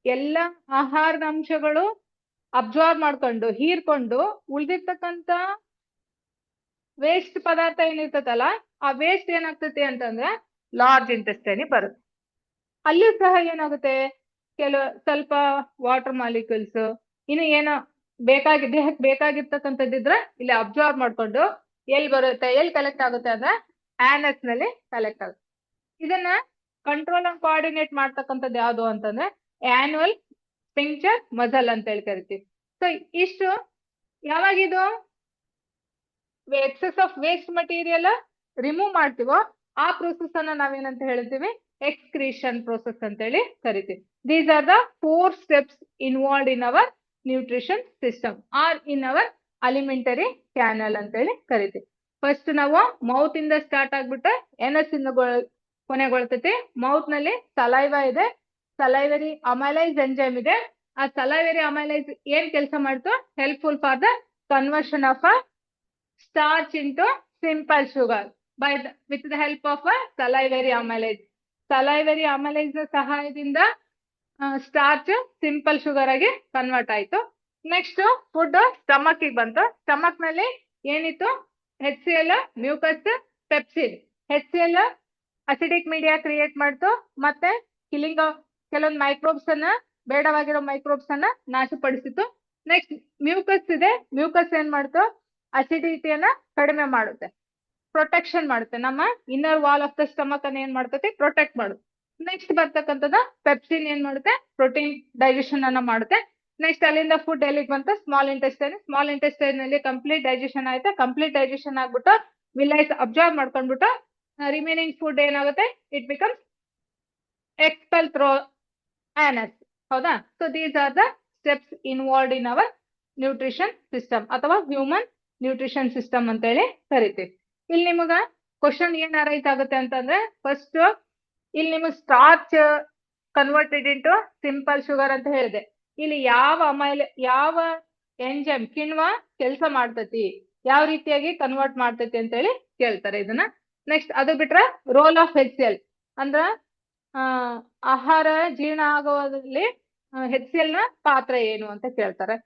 ಎಲ್ಲ ಆಹಾರದ ಅಂಶಗಳು ಅಬ್ಸಾರ್ಬ್ ಮಾಡ್ಕೊಂಡು ಹೀರ್ಕೊಂಡು ಉಳಿದಿರ್ತಕ್ಕಂತ ವೇಸ್ಟ್ ಪದಾರ್ಥ ಏನಿರ್ತದಲ್ಲ, ಆ ವೇಸ್ಟ್ ಏನಾಗ್ತೈತಿ ಅಂತಂದ್ರೆ ಲಾರ್ಜ್ ಇಂಟೆಸ್ಟೈನ್ ಬರುತ್ತೆ. ಅಲ್ಲಿ ಸಹ ಏನಾಗುತ್ತೆ? ಸ್ವಲ್ಪ ವಾಟರ್ ಮಾಲಿಕ್ಯೂಲ್ಸ್, ಇನ್ನು ಏನೋ ದೇಹಕ್ಕೆ ಬೇಕಾಗಿರ್ತಕ್ಕಂಥದ್ದಿದ್ರೆ ಇಲ್ಲಿ ಅಬ್ಸಾರ್ಬ್ ಮಾಡ್ಕೊಂಡು ಎಲ್ಲಿ ಬರುತ್ತೆ? ಎಲ್ಲಿ ಕಲೆಕ್ಟ್ ಆಗುತ್ತೆ ಅಂದ್ರೆ ಆನಸ್ ನಲ್ಲಿ ಕಲೆಕ್ಟ್ ಆಗುತ್ತೆ. ಇದನ್ನ ಕಂಟ್ರೋಲ್ ಅಂಡ್ ಕೋಆರ್ಡಿನೇಟ್ ಮಾಡ್ತಕ್ಕಂಥದ್ದು ಯಾವುದು ಅಂತಂದ್ರೆ ಆನ್ಯುವಲ್ ಸ್ಪಿಂಕ್ಟರ್ ಮಸಲ್ ಅಂತ ಹೇಳಿ ಕರಿತೀವಿ. ಸೊ ಇಷ್ಟು ಯಾವಾಗಿದು excess of waste material remove ಮಾಡ್ತೀವೋ ಆ ಪ್ರೋಸೆಸ್ ಅನ್ನ ನಾವೇನಂತ ಹೇಳ್ತೀವಿ? ಎಕ್ಸ್ಕ್ರೀಷನ್ ಪ್ರೋಸೆಸ್ ಅಂತ ಹೇಳಿ ಕರಿತೀವಿ. These are the 4 steps involved in our nutrition system or in our alimentary canal ಅಂತ ಹೇಳಿ ಕರಿತೀವಿ. ಫಸ್ಟ್ ನಾವು ಮೌತ್ ಇಂದ ಸ್ಟಾರ್ಟ್ ಆಗ್ಬಿಟ್ಟು ಎನಸ್ ಇಂದ ಕೊನೆಗೊಳ್ತೈತಿ. ಮೌತ್ ನಲ್ಲಿ ಸಲೈವಾ ಇದೆ, ಸಲೈವರಿ ಅಮೈಲೈಸ್ ಎಂಜೈಮ್ ಇದೆ. ಆ ಸಲೈವರಿ ಅಮೈಲೈಸ್ ಏನ್ ಕೆಲಸ ಮಾಡ್ತು? Helpful for the conversion of a starch into simple sugar with the help of a salivary amylase. Salivary amylase ಸಹಾಯದಿಂದ ಸ್ಟಾರ್ಚ್ ಸಿಂಪಲ್ ಶುಗರ್ ಆಗಿ ಕನ್ವರ್ಟ್ ಆಯ್ತು. ನೆಕ್ಸ್ಟ್ ಫುಡ್ ಸ್ಟಮಕ್ ಬಂತು. ಸ್ಟಮಕ್ ನಲ್ಲಿ ಏನಿತ್ತು? HCl, mucus, pepsin. HCl acidic media create ಮಾಡ್ತು, ಮತ್ತೆ killing ಕೆಲವೊಂದು microbes ಅನ್ನ, ಬೇಡವಾಗಿರೋ ಮೈಕ್ರೋಬ್ಸ್ ಅನ್ನ ನಾಶಪಡಿಸಿತು. ನೆಕ್ಸ್ಟ್ ಮ್ಯೂಕಸ್ ಇದೆ. ಮ್ಯೂಕಸ್ ಏನ್ ಮಾಡ್ತು? ಅಸಿಡಿಟಿಯನ್ನ ಕಡಿಮೆ ಮಾಡುತ್ತೆ, ಪ್ರೊಟೆಕ್ಷನ್ ಮಾಡುತ್ತೆ. ನಮ್ಮ inner wall of the stomach ಅನ್ನ ಏನ್ ಮಾಡ್ತೈತಿ? ಪ್ರೊಟೆಕ್ಟ್ ಮಾಡುತ್ತೆ. ನೆಕ್ಸ್ಟ್ ಬರ್ತಕ್ಕಂಥದ್ದು ಪೆಪ್ಸಿನ್ ಏನ್ ಮಾಡುತ್ತೆ? ಪ್ರೋಟೀನ್ ಡೈಜೆಷನ್ ಅನ್ನ ಮಾಡುತ್ತೆ. ನೆಕ್ಸ್ಟ್ ಅಲ್ಲಿಂದ ಫುಡ್ ಎಲ್ಲಿಗೆ ಬಂತು? Small intestine. ಸ್ಮಾಲ್ ಇಂಟೆಸ್ಟೈನ್ ನಲ್ಲಿ ಕಂಪ್ಲೀಟ್ ಡೈಜೆಷನ್ ಆಯ್ತಾ? ಕಂಪ್ಲೀಟ್ ಡೈಜೆಷನ್ ಆಗ್ಬಿಟ್ಟು ವಿಲೈಸ್ ಅಬ್ಸಾರ್ಬ್ ಮಾಡ್ಕೊಂಡ್ಬಿಟ್ಟು ರಿಮೈನಿಂಗ್ ಫುಡ್ ಏನಾಗುತ್ತೆ? It becomes expel through anus. ಹೌದಾ? So these are the steps involved in our nutrition system ಅಥವಾ ಹ್ಯೂಮನ್ ನ್ಯೂಟ್ರಿಷನ್ ಸಿಸ್ಟಮ್ ಅಂತ ಹೇಳಿ ಕರಿತೀವಿ. ಇಲ್ಲಿ ನಿಮಗ ಕ್ವಶನ್ ಏನ್ ಅರೈಸ್ ಆಗುತ್ತೆ ಅಂತಂದ್ರೆ, ಫಸ್ಟ್ ಇಲ್ಲಿ ನಿಮಗೆ starch converted into simple sugar ಅಂತ ಹೇಳಿದೆ. ಇಲ್ಲಿ ಯಾವ ಎಂಜೈಮ್ ಕಿಣ್ವ ಕೆಲಸ ಮಾಡ್ತೈತಿ, ಯಾವ ರೀತಿಯಾಗಿ ಕನ್ವರ್ಟ್ ಮಾಡ್ತೈತಿ ಅಂತ ಹೇಳಿ ಕೇಳ್ತಾರೆ ಇದನ್ನ. ನೆಕ್ಸ್ಟ್ ಅದು ಬಿಟ್ರೆ ರೋಲ್ ಆಫ್ HCl ಅಂದ್ರ ಆಹಾರ ಜೀರ್ಣ ಆಗೋದ್ರಲ್ಲಿ HCl ನ ಪಾತ್ರ ಏನು ಅಂತ ಕೇಳ್ತಾರೆ.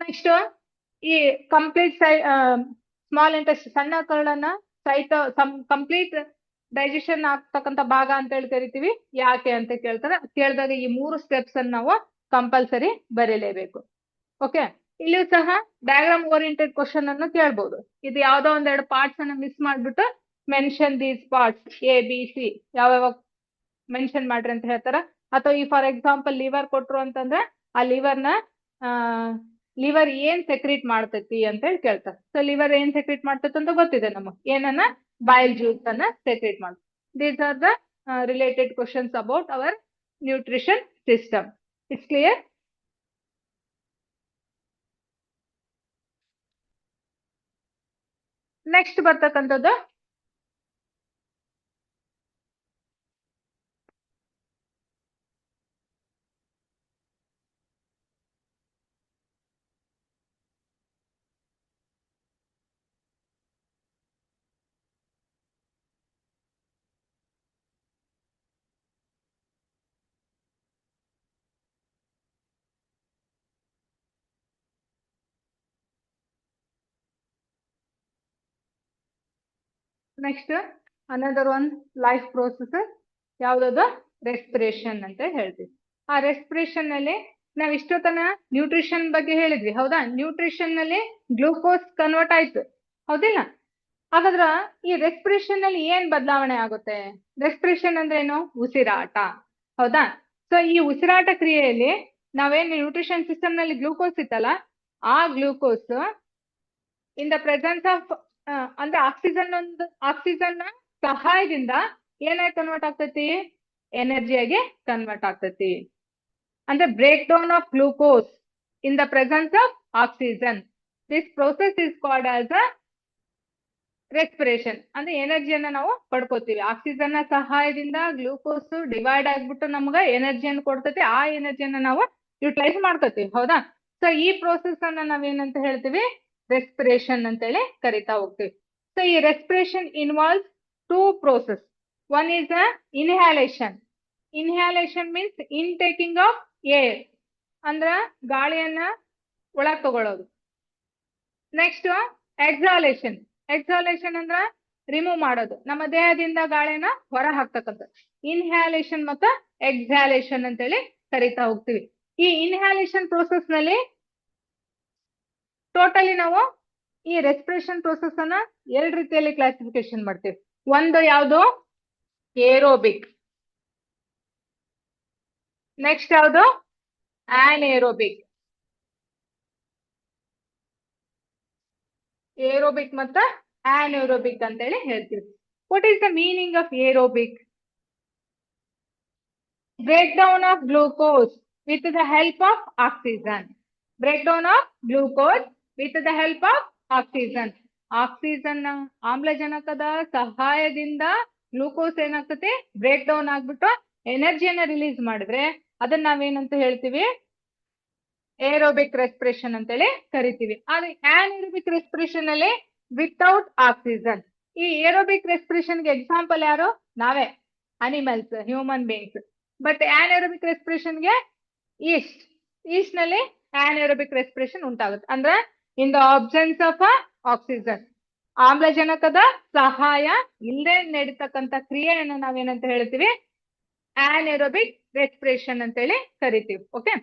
ನೆಕ್ಸ್ಟ್ ಈ ಕಂಪ್ಲೀಟ್ ಸ್ಮಾಲ್ ಇಂಟೆಸ್ಟ್ ಸಣ್ಣ ಕರಳನ್ನ ಸೈಟ್ ಕಂಪ್ಲೀಟ್ ಡೈಜೆಷನ್ ಆಗ್ತಕ್ಕಂಥ ಭಾಗ ಅಂತ ಹೇಳಿ ಕರಿತೀವಿ. ಯಾಕೆ ಅಂತ ಕೇಳ್ತಾರೆ. ಕೇಳಿದಾಗ ಈ 3 ಸ್ಟೆಪ್ಸ್ ಅನ್ನ ನಾವು ಕಂಪಲ್ಸರಿ ಬರೀಲೇಬೇಕು. ಓಕೆ. ಇಲ್ಲಿಯೂ ಸಹ ಡಯಾಗ್ರಾಮ್ ಓರಿಯೆಂಟೆಡ್ ಕ್ವಶನ್ ಅನ್ನು ಕೇಳ್ಬಹುದು. ಇದು ಯಾವ್ದೋ ಒಂದೆರಡು ಪಾರ್ಟ್ಸ್ ಅನ್ನ ಮಿಸ್ ಮಾಡ್ಬಿಟ್ಟು ಮೆನ್ಷನ್ ದೀಸ್ ಪಾರ್ಟ್ಸ್ ABC ಯಾವ್ಯಾವ ಮೆನ್ಷನ್ ಮಾಡ್ರಿ ಅಂತ ಹೇಳ್ತಾರ. ಅಥವಾ ಈ ಫಾರ್ ಎಕ್ಸಾಂಪಲ್ ಲಿವರ್ ಕೊಟ್ರು ಅಂತಂದ್ರೆ ಆ ಲಿವರ್ ಏನ್ ಸೆಕ್ರೀಟ್ ಮಾಡ್ತೈತಿ ಅಂತ ಹೇಳಿ ಕೇಳ್ತಾರೆ. ಸೊ ಲಿವರ್ ಏನ್ ಸೆಕ್ರೀಟ್ ಮಾಡ್ತೈತಿ ಅಂತ ಗೊತ್ತಿದೆ ನಮಗೆ. ಏನನ್ನ? ಬೈಲ್ ಜ್ಯೂಸ್ ಅನ್ನ ಸೆಕ್ರೀಟ್ ಮಾಡ್ತದೆ. These are the related questions about our nutrition system. It's clear? Next ಬರ್ತಕ್ಕಂಥದ್ದು next another one life process. ಯಾವ್ದದು? ರೆಸ್ಪಿರೇಷನ್ ಅಂತ ಹೇಳ್ತೀವಿ. ಆ ರೆಸ್ಪಿರೇಷನ್ ನಲ್ಲಿ ನಾವ್ ಇಷ್ಟೊತ್ತನ ನ್ಯೂಟ್ರಿಷನ್ ಬಗ್ಗೆ ಹೇಳಿದ್ವಿ, ಹೌದಾ? ನ್ಯೂಟ್ರಿಷನ್ ನಲ್ಲಿ ಗ್ಲೂಕೋಸ್ ಕನ್ವರ್ಟ್ ಆಯ್ತು, ಹೌದಿಲ್ಲ? ಹಾಗಾದ್ರ ಈ ರೆಸ್ಪಿರೇಷನ್ ನಲ್ಲಿ ಏನ್ ಬದಲಾವಣೆ ಆಗುತ್ತೆ? ರೆಸ್ಪಿರೇಷನ್ ಅಂದ್ರೆ ಏನು? ಉಸಿರಾಟ, ಹೌದಾ? ಸೊ ಈ ಉಸಿರಾಟ ಕ್ರಿಯೆಯಲ್ಲಿ ನಾವೇನ್ ನ್ಯೂಟ್ರಿಷನ್ ಸಿಸ್ಟಮ್ ನಲ್ಲಿ ಗ್ಲೂಕೋಸ್ ಇತ್ತಲ್ಲ, ಆ glucose in the presence of ಅಂದ್ರೆ ಆಕ್ಸಿಜನ್ ನ ಸಹಾಯದಿಂದ ಏನಾಗಿ ಕನ್ವರ್ಟ್ ಆಗ್ತೈತಿ? ಎನರ್ಜಿಯಾಗಿ ಕನ್ವರ್ಟ್ ಆಗ್ತೈತಿ. ಅಂದ್ರೆ break down of glucose in the presence of oxygen. This process is called as a respiration. ಅಂದ್ರೆ ಎನರ್ಜಿಯನ್ನ ನಾವು ಪಡ್ಕೋತೀವಿ. ಆಕ್ಸಿಜನ್ ನ ಸಹಾಯದಿಂದ ಗ್ಲೂಕೋಸ್ ಡಿವೈಡ್ ಆಗ್ಬಿಟ್ಟು ನಮ್ಗ ಎನರ್ಜಿಯನ್ನು ಕೊಡ್ತೈತಿ. ಆ ಎನರ್ಜಿಯನ್ನ ನಾವು ಯುಟಿಲೈಸ್ ಮಾಡ್ಕೋತೀವಿ, ಹೌದಾ? ಸೊ ಈ ಪ್ರೋಸೆಸ್ ಅನ್ನ ನಾವೇನಂತ ಹೇಳ್ತೀವಿ? ರೆಸ್ಪಿರೇಷನ್ ಅಂತೇಳಿ ಕರಿತಾ ಹೋಗ್ತೀವಿ. ಸೊ ಈ respiration involves two process. One is a inhalation. Inhalation means in taking of air, ಅಂದ್ರ ಗಾಳಿಯನ್ನ ಒಳಗ್ ತಗೊಳ್ಳೋದು. ನೆಕ್ಸ್ಟ್ ಎಕ್ಸಾಲೇಷನ್. ಎಕ್ಸಾಲೇಷನ್ ಅಂದ್ರ ರಿಮೂವ್ ಮಾಡೋದು, ನಮ್ಮ ದೇಹದಿಂದ ಗಾಳಿಯನ್ನ ಹೊರ ಹಾಕ್ತಕ್ಕಂಥ. ಇನ್ಹ್ಯಾಲೇಷನ್ ಮತ್ತ ಎಕ್ಸಾಲೇಷನ್ ಅಂತೇಳಿ ಕರಿತಾ ಹೋಗ್ತೀವಿ. ಈ ಇನ್ಹ್ಯಾಲೇಷನ್ ಪ್ರೋಸೆಸ್ ನಲ್ಲಿ ಟೋಟಲಿ ನಾವು ಈ ರೆಸ್ಪಿರೇಷನ್ ಪ್ರೋಸೆಸ್ ಅನ್ನ ಎರಡು ರೀತಿಯಲ್ಲಿ ಕ್ಲಾಸಿಫಿಕೇಶನ್ ಮಾಡ್ತೀವಿ. ಒಂದು ಯಾವುದು? ಏರೋಬಿಕ್. ನೆಕ್ಸ್ಟ್ ಯಾವುದು? ಆನ್ಏರೋಬಿಕ್. ಏರೋಬಿಕ್ ಮತ್ತ ಆನ್ಏರೋಬಿಕ್ ಅಂತೇಳಿ ಹೇಳ್ತೀವಿ. What is the meaning of aerobic? Break down of glucose with the help of oxygen. Break down of glucose with the help of oxygen. Oxygen ಆಮ್ಲಜನಕದ ಸಹಾಯದಿಂದ glucose ಏನಾಗ್ತದೆ? Break down ಆಗ್ಬಿಟ್ಟು ಎನರ್ಜಿಯನ್ನ release ಮಾಡಿದ್ರೆ ಅದನ್ನ ನಾವೇನಂತ ಹೇಳ್ತೀವಿ? ಏರೋಬಿಕ್ ರೆಸ್ಪಿರೇಷನ್ ಅಂತೇಳಿ ಕರಿತೀವಿ. ಆದ್ರೆ ಆನ್ಏರೋಬಿಕ್ ರೆಸ್ಪಿರೇಷನ್ ಅಲ್ಲಿ ವಿತೌಟ್ ಆಕ್ಸಿಜನ್. ಈ ಏರೋಬಿಕ್ ರೆಸ್ಪಿರೇಷನ್ ಗೆ ಎಕ್ಸಾಂಪಲ್ ಯಾರು? ನಾವೇ, animals, human beings. But anaerobic respiration ಗೆ ಈಸ್ಟ್ ನಲ್ಲಿ ಆನ್ಏರೋಬಿಕ್ ರೆಸ್ಪಿರೇಷನ್ ಉಂಟಾಗುತ್ತೆ. ಅಂದ್ರೆ in the absence of oxygen, ಆಮ್ಲಜನಕದ ಸಹಾಯ ಇಲ್ಲದೆ ನಡೀತಕ್ಕಂಥ ಕ್ರಿಯೆಯನ್ನು ನಾವೇನಂತ ಹೇಳ್ತೀವಿ? ಆನ್ಏರೋಬಿಕ್ ರೆಸ್ಪಿರೇಷನ್ ಅಂತೇಳಿ ಕರಿತೀವಿ. Okay,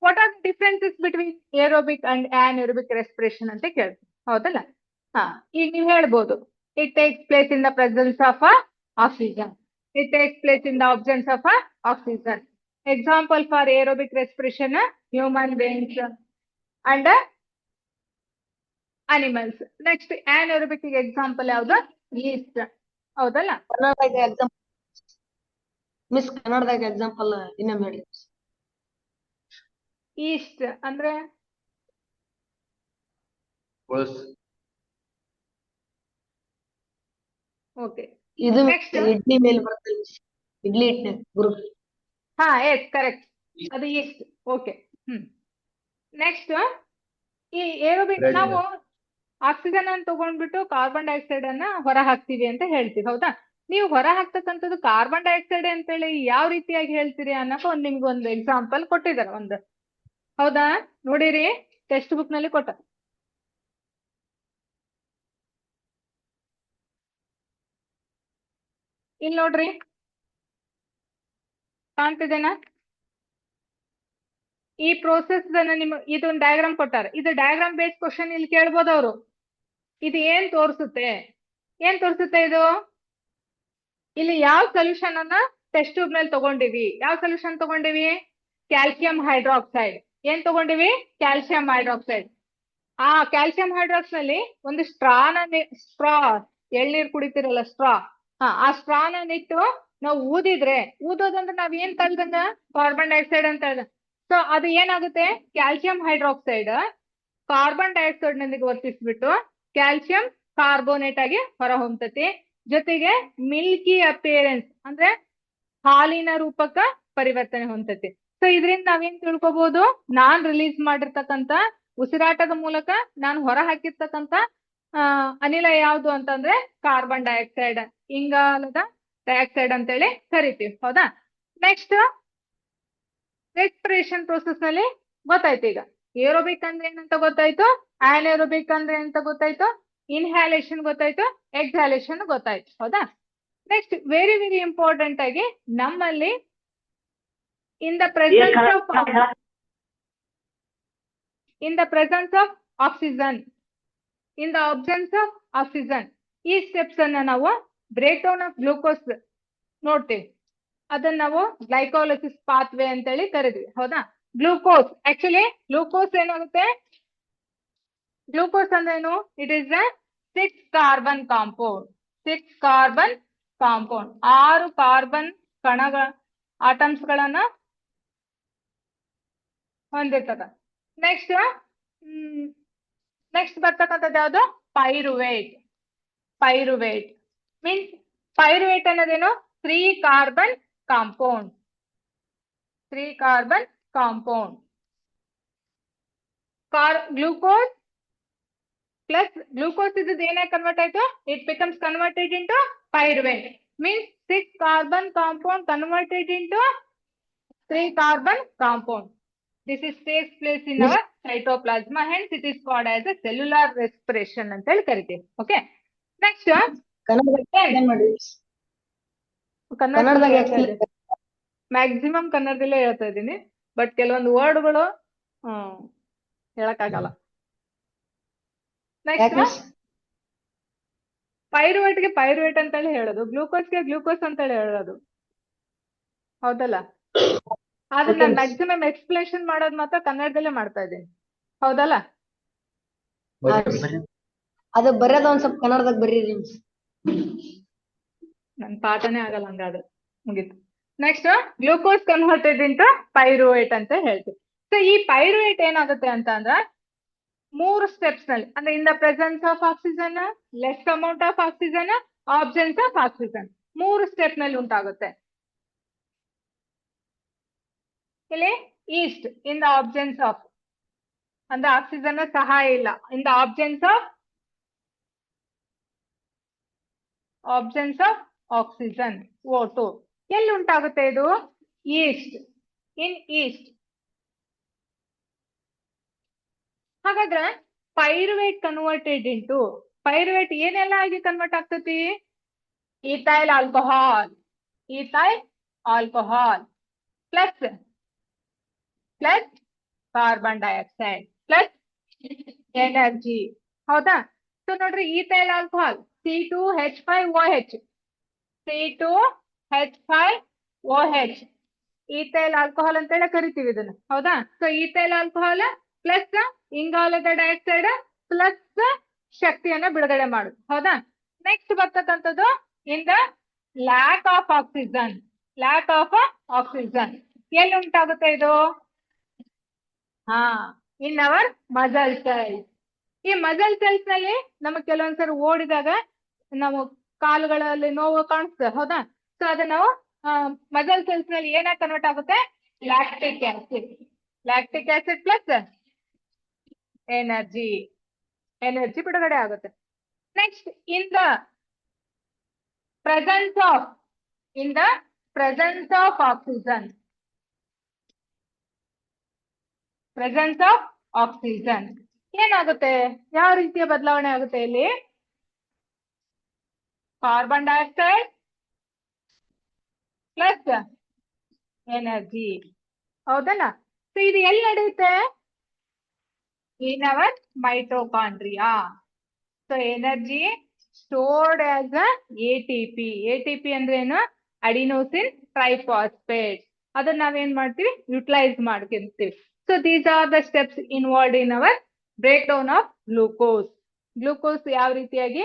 what are the differences between aerobic and anaerobic respiration ಅಂತ ಕೇಳ್ತೀವಿ, ಹೌದಲ್ಲ? ಈಗ ನೀವು ಹೇಳ್ಬೋದು, it takes place in the presence of oxygen. It takes place in the absence of oxygen. Example for aerobic respiration, human beings and animals. Next, anaerobic example ಯಾವುದು? yeast. ಹೌದಲ್ಲ? ಕನ್ನಡದಾಗ example miss, ಕನ್ನಡದಾಗ ಎಕ್ಸಾಂಪಲ್ ಇನ್ನೊಮ್ಮೆ ಹೇಳಿ. yeast ಅಂದ್ರೆ okay. ಇದು Next. Idli ಮೇಲೆ ಬರ್ತದೆ, ಇಡ್ಲಿ ಹಿಟ್ಟು ಗ್ರೂಪ್. ಎಸ್ ಕರೆಕ್ಟ್, ಅದು yeast. ಓಕೆ. ನೆಕ್ಸ್ಟ್, ಈ ಏರೋಬಿಕ್ ನಾವು ಆಕ್ಸಿಜನ್ ಅನ್ನು ತಗೊಂಡ್ಬಿಟ್ಟು ಕಾರ್ಬನ್ ಡೈಆಕ್ಸೈಡ್ ಅನ್ನ ಹೊರ ಹಾಕ್ತಿವಿ ಅಂತ ಹೇಳ್ತೀವಿ, ಹೌದಾ? ನೀವು ಹೊರ ಹಾಕ್ತಕ್ಕಂಥದ್ದು ಕಾರ್ಬನ್ ಡೈಆಕ್ಸೈಡ್ ಅಂತೇಳಿ ಯಾವ ರೀತಿಯಾಗಿ ಹೇಳ್ತೀರಿ ಅನ್ನೋಕೆ ನಿಮ್ಗೆ ಒಂದು ಎಕ್ಸಾಂಪಲ್ ಕೊಟ್ಟಿದ್ದಾರೆ ಒಂದು, ಹೌದಾ? ನೋಡಿರಿ, ಟೆಕ್ಸ್ಟ್ ಬುಕ್ ನಲ್ಲಿ ಕೊಟ್ಟ. ಇಲ್ಲಿ ನೋಡ್ರಿ, ಕಾಣ್ತಿದೇನಾ? ಈ ಪ್ರೋಸೆಸ್ ನಿಮ್ ಇದೊಂದು ಡಯಾಗ್ರಾಮ್ ಕೊಟ್ಟಾರೆ. ಇದು ಡಯಾಗ್ರಾಮ್ ಬೇಸ್ಡ್ ಕ್ವಶನ್ ಇಲ್ಲಿ ಕೇಳ್ಬೋದು ಅವರು. ಇದು ಏನ್ ತೋರಿಸುತ್ತೆ? ಇದು ಇಲ್ಲಿ ಯಾವ ಸೊಲ್ಯೂಷನ್ ಅನ್ನ ಟೆಸ್ಟ್ ಟ್ಯೂಬ್ ನಲ್ಲಿ ತಗೊಂಡಿವಿ? ಯಾವ ಸೊಲ್ಯೂಷನ್ ತಗೊಂಡಿವಿ? Calcium hydroxide. ಏನ್ ತಗೊಂಡಿವಿ? Calcium hydroxide. ಆ ಕ್ಯಾಲ್ಸಿಯಂ ಹೈಡ್ರಾಕ್ಸೈಡ್ ನಲ್ಲಿ ಒಂದು ಸ್ಟ್ರಾ, ಎಳ್ನೀರ್ ಕುಡಿತಿರಲ್ಲ ಸ್ಟ್ರಾ, ಆ ಸ್ಟ್ರಾನ ಇಟ್ಟು ನಾವು ಊದೋದಂದ್ರೆ ನಾವ್ ಏನ್ ತಳ್ದಂಗ? ಕಾರ್ಬನ್ ಡೈಆಕ್ಸೈಡ್ ಅಂತ ಹೇಳ್ದ. ಸೊ ಅದು ಏನಾಗುತ್ತೆ? ಕ್ಯಾಲ್ಸಿಯಂ ಹೈಡ್ರಾಕ್ಸೈಡ್ ಕಾರ್ಬನ್ ಡೈಆಕ್ಸೈಡ್ ನೊಂದಿಗೆ ವರ್ತಿಸ್ಬಿಟ್ಟು ಕ್ಯಾಲ್ಸಿಯಂ ಕಾರ್ಬೋನೇಟ್ ಆಗಿ ಹೊರ ಹೊಮ್ಮತೈತಿ. ಜೊತೆಗೆ ಮಿಲ್ಕಿ ಅಪಿಯರೆನ್ಸ್ ಅಂದ್ರೆ ಹಾಲಿನ ರೂಪಕ್ಕ ಪರಿವರ್ತನೆ ಹೊಂದತೈತಿ. ಸೊ ಇದರಿಂದ ನಾವೇನ್ ತಿಳ್ಕೊಬಹುದು? ನಾನ್ ರಿಲೀಸ್ ಮಾಡಿರ್ತಕ್ಕಂತ ಉಸಿರಾಟದ ಮೂಲಕ ನಾನು ಹೊರ ಹಾಕಿರ್ತಕ್ಕಂತ ಅನಿಲ ಯಾವುದು ಅಂತಂದ್ರೆ ಕಾರ್ಬನ್ ಡೈಆಕ್ಸೈಡ್, ಇಂಗಾಲದ ಡೈಆಕ್ಸೈಡ್ ಅಂತೇಳಿ ಕರಿತೀವಿ, ಹೌದಾ? ನೆಕ್ಸ್ಟ್, ರೆಸ್ಪಿರೇಷನ್ ಪ್ರೋಸೆಸ್ ನಲ್ಲಿ ಗೊತ್ತಾಯ್ತು. ಈಗ ಏರೋಬಿಕ್ ಅಂದ್ರೆ ಏನಂತ ಗೊತ್ತಾಯ್ತು, ಆನ್ಏರೋಬಿಕ್ ಅಂದ್ರೆ ಅಂತ ಗೊತ್ತಾಯ್ತು, ಇನ್ಹ್ಯಾಲೇಷನ್ ಗೊತ್ತಾಯ್ತು, ಎಕ್ಸಾಲೇಷನ್ ಗೊತ್ತಾಯ್ತು, ಹೌದಾ? ನೆಕ್ಸ್ಟ್ ವೆರಿ ವೆರಿ ಇಂಪಾರ್ಟೆಂಟ್ ಆಗಿ ನಮ್ಮಲ್ಲಿ ಇನ್ the presence of oxygen, in the absence of oxygen, ಈ ಸ್ಟೆಪ್ಸ್ ಅನ್ನ ನಾವು ಬ್ರೇಕ್ ಡೌನ್ ಆಫ್ ಗ್ಲೂಕೋಸ್ ನೋಡ್ತೀವಿ. ಅದನ್ನ ನಾವು ಗ್ಲೈಕೋಲಿಸಿಸ್ ಪಾತ್ವೇ ಅಂತೇಳಿ ಕರಿದ್ವಿ. ಹೌದಾ? ಗ್ಲೂಕೋಸ್ ಆಕ್ಚುಲಿ ಗ್ಲೂಕೋಸ್ ಏನಾಗುತ್ತೆ? ಗ್ಲೂಕೋಸ್ ಅಂದ್ರೇನು? It is a 6 carbon compound. 6 carbon compound, 6 carbon ಕಣಗಳ ಆಟಮ್ಸ್ ಗಳನ್ನ ಹೊಂದಿರ್ತದ. ನೆಕ್ಸ್ಟ್ ಬರ್ತಕ್ಕಂಥದ್ದು ಯಾವುದು? ಪೈರುವೇಟ್. ಪೈರುವೇಟ್ ಮೀನ್ಸ್ ಪೈರುವೇಟ್ ಅನ್ನೋದೇನು? 3 carbon compound. 3 carbon compound. Glucose plus glucose ಇದ್ದು ಏನಾಗಿ ಕನ್ವರ್ಟ್ ಆಯ್ತು? It becomes converted into pyruvate. Means 6 carbon compound converted into 3 carbon compound. This is takes place in our cytoplasma, hence it is called as a cellular respiration ಅಂತ ಹೇಳಿ ಕರಿತೀವಿ. Okay, next maximum ಕನ್ನಡದಲ್ಲೇ ಹೇಳ್ತಾ ಇದ್ದೀನಿ, but ಕೆಲವೊಂದು ವರ್ಡ್ಗಳು ಹೇಳಕ್ಕಾಗಲ್ಲ. Next ಪೈರುವೇಟ್ಗೆ pyruvate ಅಂತ ಹೇಳಿ ಹೇಳೋದು, ಗ್ಲೂಕೋಸ್ಗೆ ಗ್ಲೂಕೋಸ್ ಅಂತ ಹೇಳಿ ಹೇಳೋದು. ಹೌದಲ್ಲ? ಆದ್ರೆ ನಾನು ಮ್ಯಾಕ್ಸಿಮಮ್ ಎಕ್ಸ್ಪ್ಲೇಷನ್ ಮಾಡೋದು ಮಾತ್ರ ಕನ್ನಡದಲ್ಲೇ ಮಾಡ್ತಾ ಇದ್ದೀನಿ. ಹೌದಲ್ಲ? ಅದು ಬರೆಯೋದು ಒಂದ್ ಸ್ವಲ್ಪ ಕನ್ನಡದಾಗ ಬರೀರಿ. ನನ್ ಪಾಠನೇ ಆಗಲ್ಲ ಹಂಗಾದ್ರೆ. ಮುಗೀತು. Next glucose converted into pyruvate ಅಂತ ಹೇಳ್ತೀವಿ. ಸೊ ಈ ಪೈರುವೇಟ್ ಏನಾಗುತ್ತೆ ಅಂತ ಅಂದ್ರೆ 3 ಸ್ಟೆಪ್ಸ್ ನಲ್ಲಿ, ಅಂದ್ರೆ in the presence of oxygen, less amount of oxygen, absence of oxygen, 3 step ನಲ್ಲಿ ಉಂಟಾಗುತ್ತೆ. ಇಲ್ಲಿ East in the absence of, ಅಂದ್ರೆ ಆಕ್ಸಿಜನ್ ಸಹಾಯ ಇಲ್ಲ. ಇನ್ the absence of oxygen, O2. ಎಲ್ಲಿ ಉಂಟಾಗುತ್ತೆ ಇದು? ಈಸ್ಟ್, ಇನ್ ಈಸ್ಟ್. ಹಾಗಾದ್ರೆ ಪೈರುವೇಟ್ ಕನ್ವರ್ಟೆಡ್ ಇಂಟು, ಪೈರುವೇಟ್ ಏನೆಲ್ಲ ಆಗಿ ಕನ್ವರ್ಟ್ ಆಗ್ತತಿ? Ethyl alcohol, ethyl alcohol plus carbon dioxide plus energy. ಹೌದಾ? ಸೊ ನೋಡ್ರಿ, ethyl alcohol C2H5OH, C2H5OH ethyl alcohol ಅಂತ ಹೇಳಿ ಕರಿತೀವಿ ಇದನ್ನ. ಹೌದಾ? ಸೊ ಈಥೈಲ್ ಆಲ್ಕೋಹಾಲ್ ಪ್ಲಸ್ ಇಂಗಾಲದ ಡೈಆಕ್ಸೈಡ್ ಪ್ಲಸ್ ಶಕ್ತಿಯನ್ನ ಬಿಡುಗಡೆ ಮಾಡುದು. ಹೌದಾ? ನೆಕ್ಸ್ಟ್ ಬರ್ತಕ್ಕಂಥದ್ದು in the lack of oxygen. Lack of oxygen ಎಲ್ಲಿ ಉಂಟಾಗುತ್ತೆ ಇದು? In our muscle cells. ಈ ಮಸಲ್ ಸೆಲ್ಸ್ ನಲ್ಲಿ ನಮಗೆ ಕೆಲವೊಂದ್ಸರಿ ಓಡಿದಾಗ ನಾವು ಕಾಲುಗಳಲ್ಲಿ ನೋವು ಕಾಣಿಸ್ತದೆ. ಹೌದಾ? ಸೊ ಅದನ್ನ ನಾವು ಮಸಲ್ ಸೆಲ್ಸ್ ನಲ್ಲಿ ಏನಾಗಿ ಕನ್ವರ್ಟ್ ಆಗುತ್ತೆ? Lactic acid. Lactic acid plus energy ಬಿಡುಗಡೆ ಆಗುತ್ತೆ. Next in the presence of oxygen, presence of oxygen ಏನಾಗುತ್ತೆ? ಯಾವ ರೀತಿಯ ಬದಲಾವಣೆ ಆಗುತ್ತೆ ಇಲ್ಲಿ? Carbon dioxide plus energy. ಹೌದಲ್ಲ? ಸೊ ಇದು ಎಲ್ಲಿ ನಡೆಯುತ್ತೆ? In our mitochondria. So energy stored as ATP. ATP ಅಂದ್ರೆ ಏನು? Adenosine triphosphate. ಅದನ್ನ ನಾವೇನ್ ಮಾಡ್ತೀವಿ? ಯುಟಿಲೈಸ್ ಮಾಡ್ಕೊಂತೀವಿ. So these are the steps involved in our break down of glucose. Glucose ಯಾವ ರೀತಿಯಾಗಿ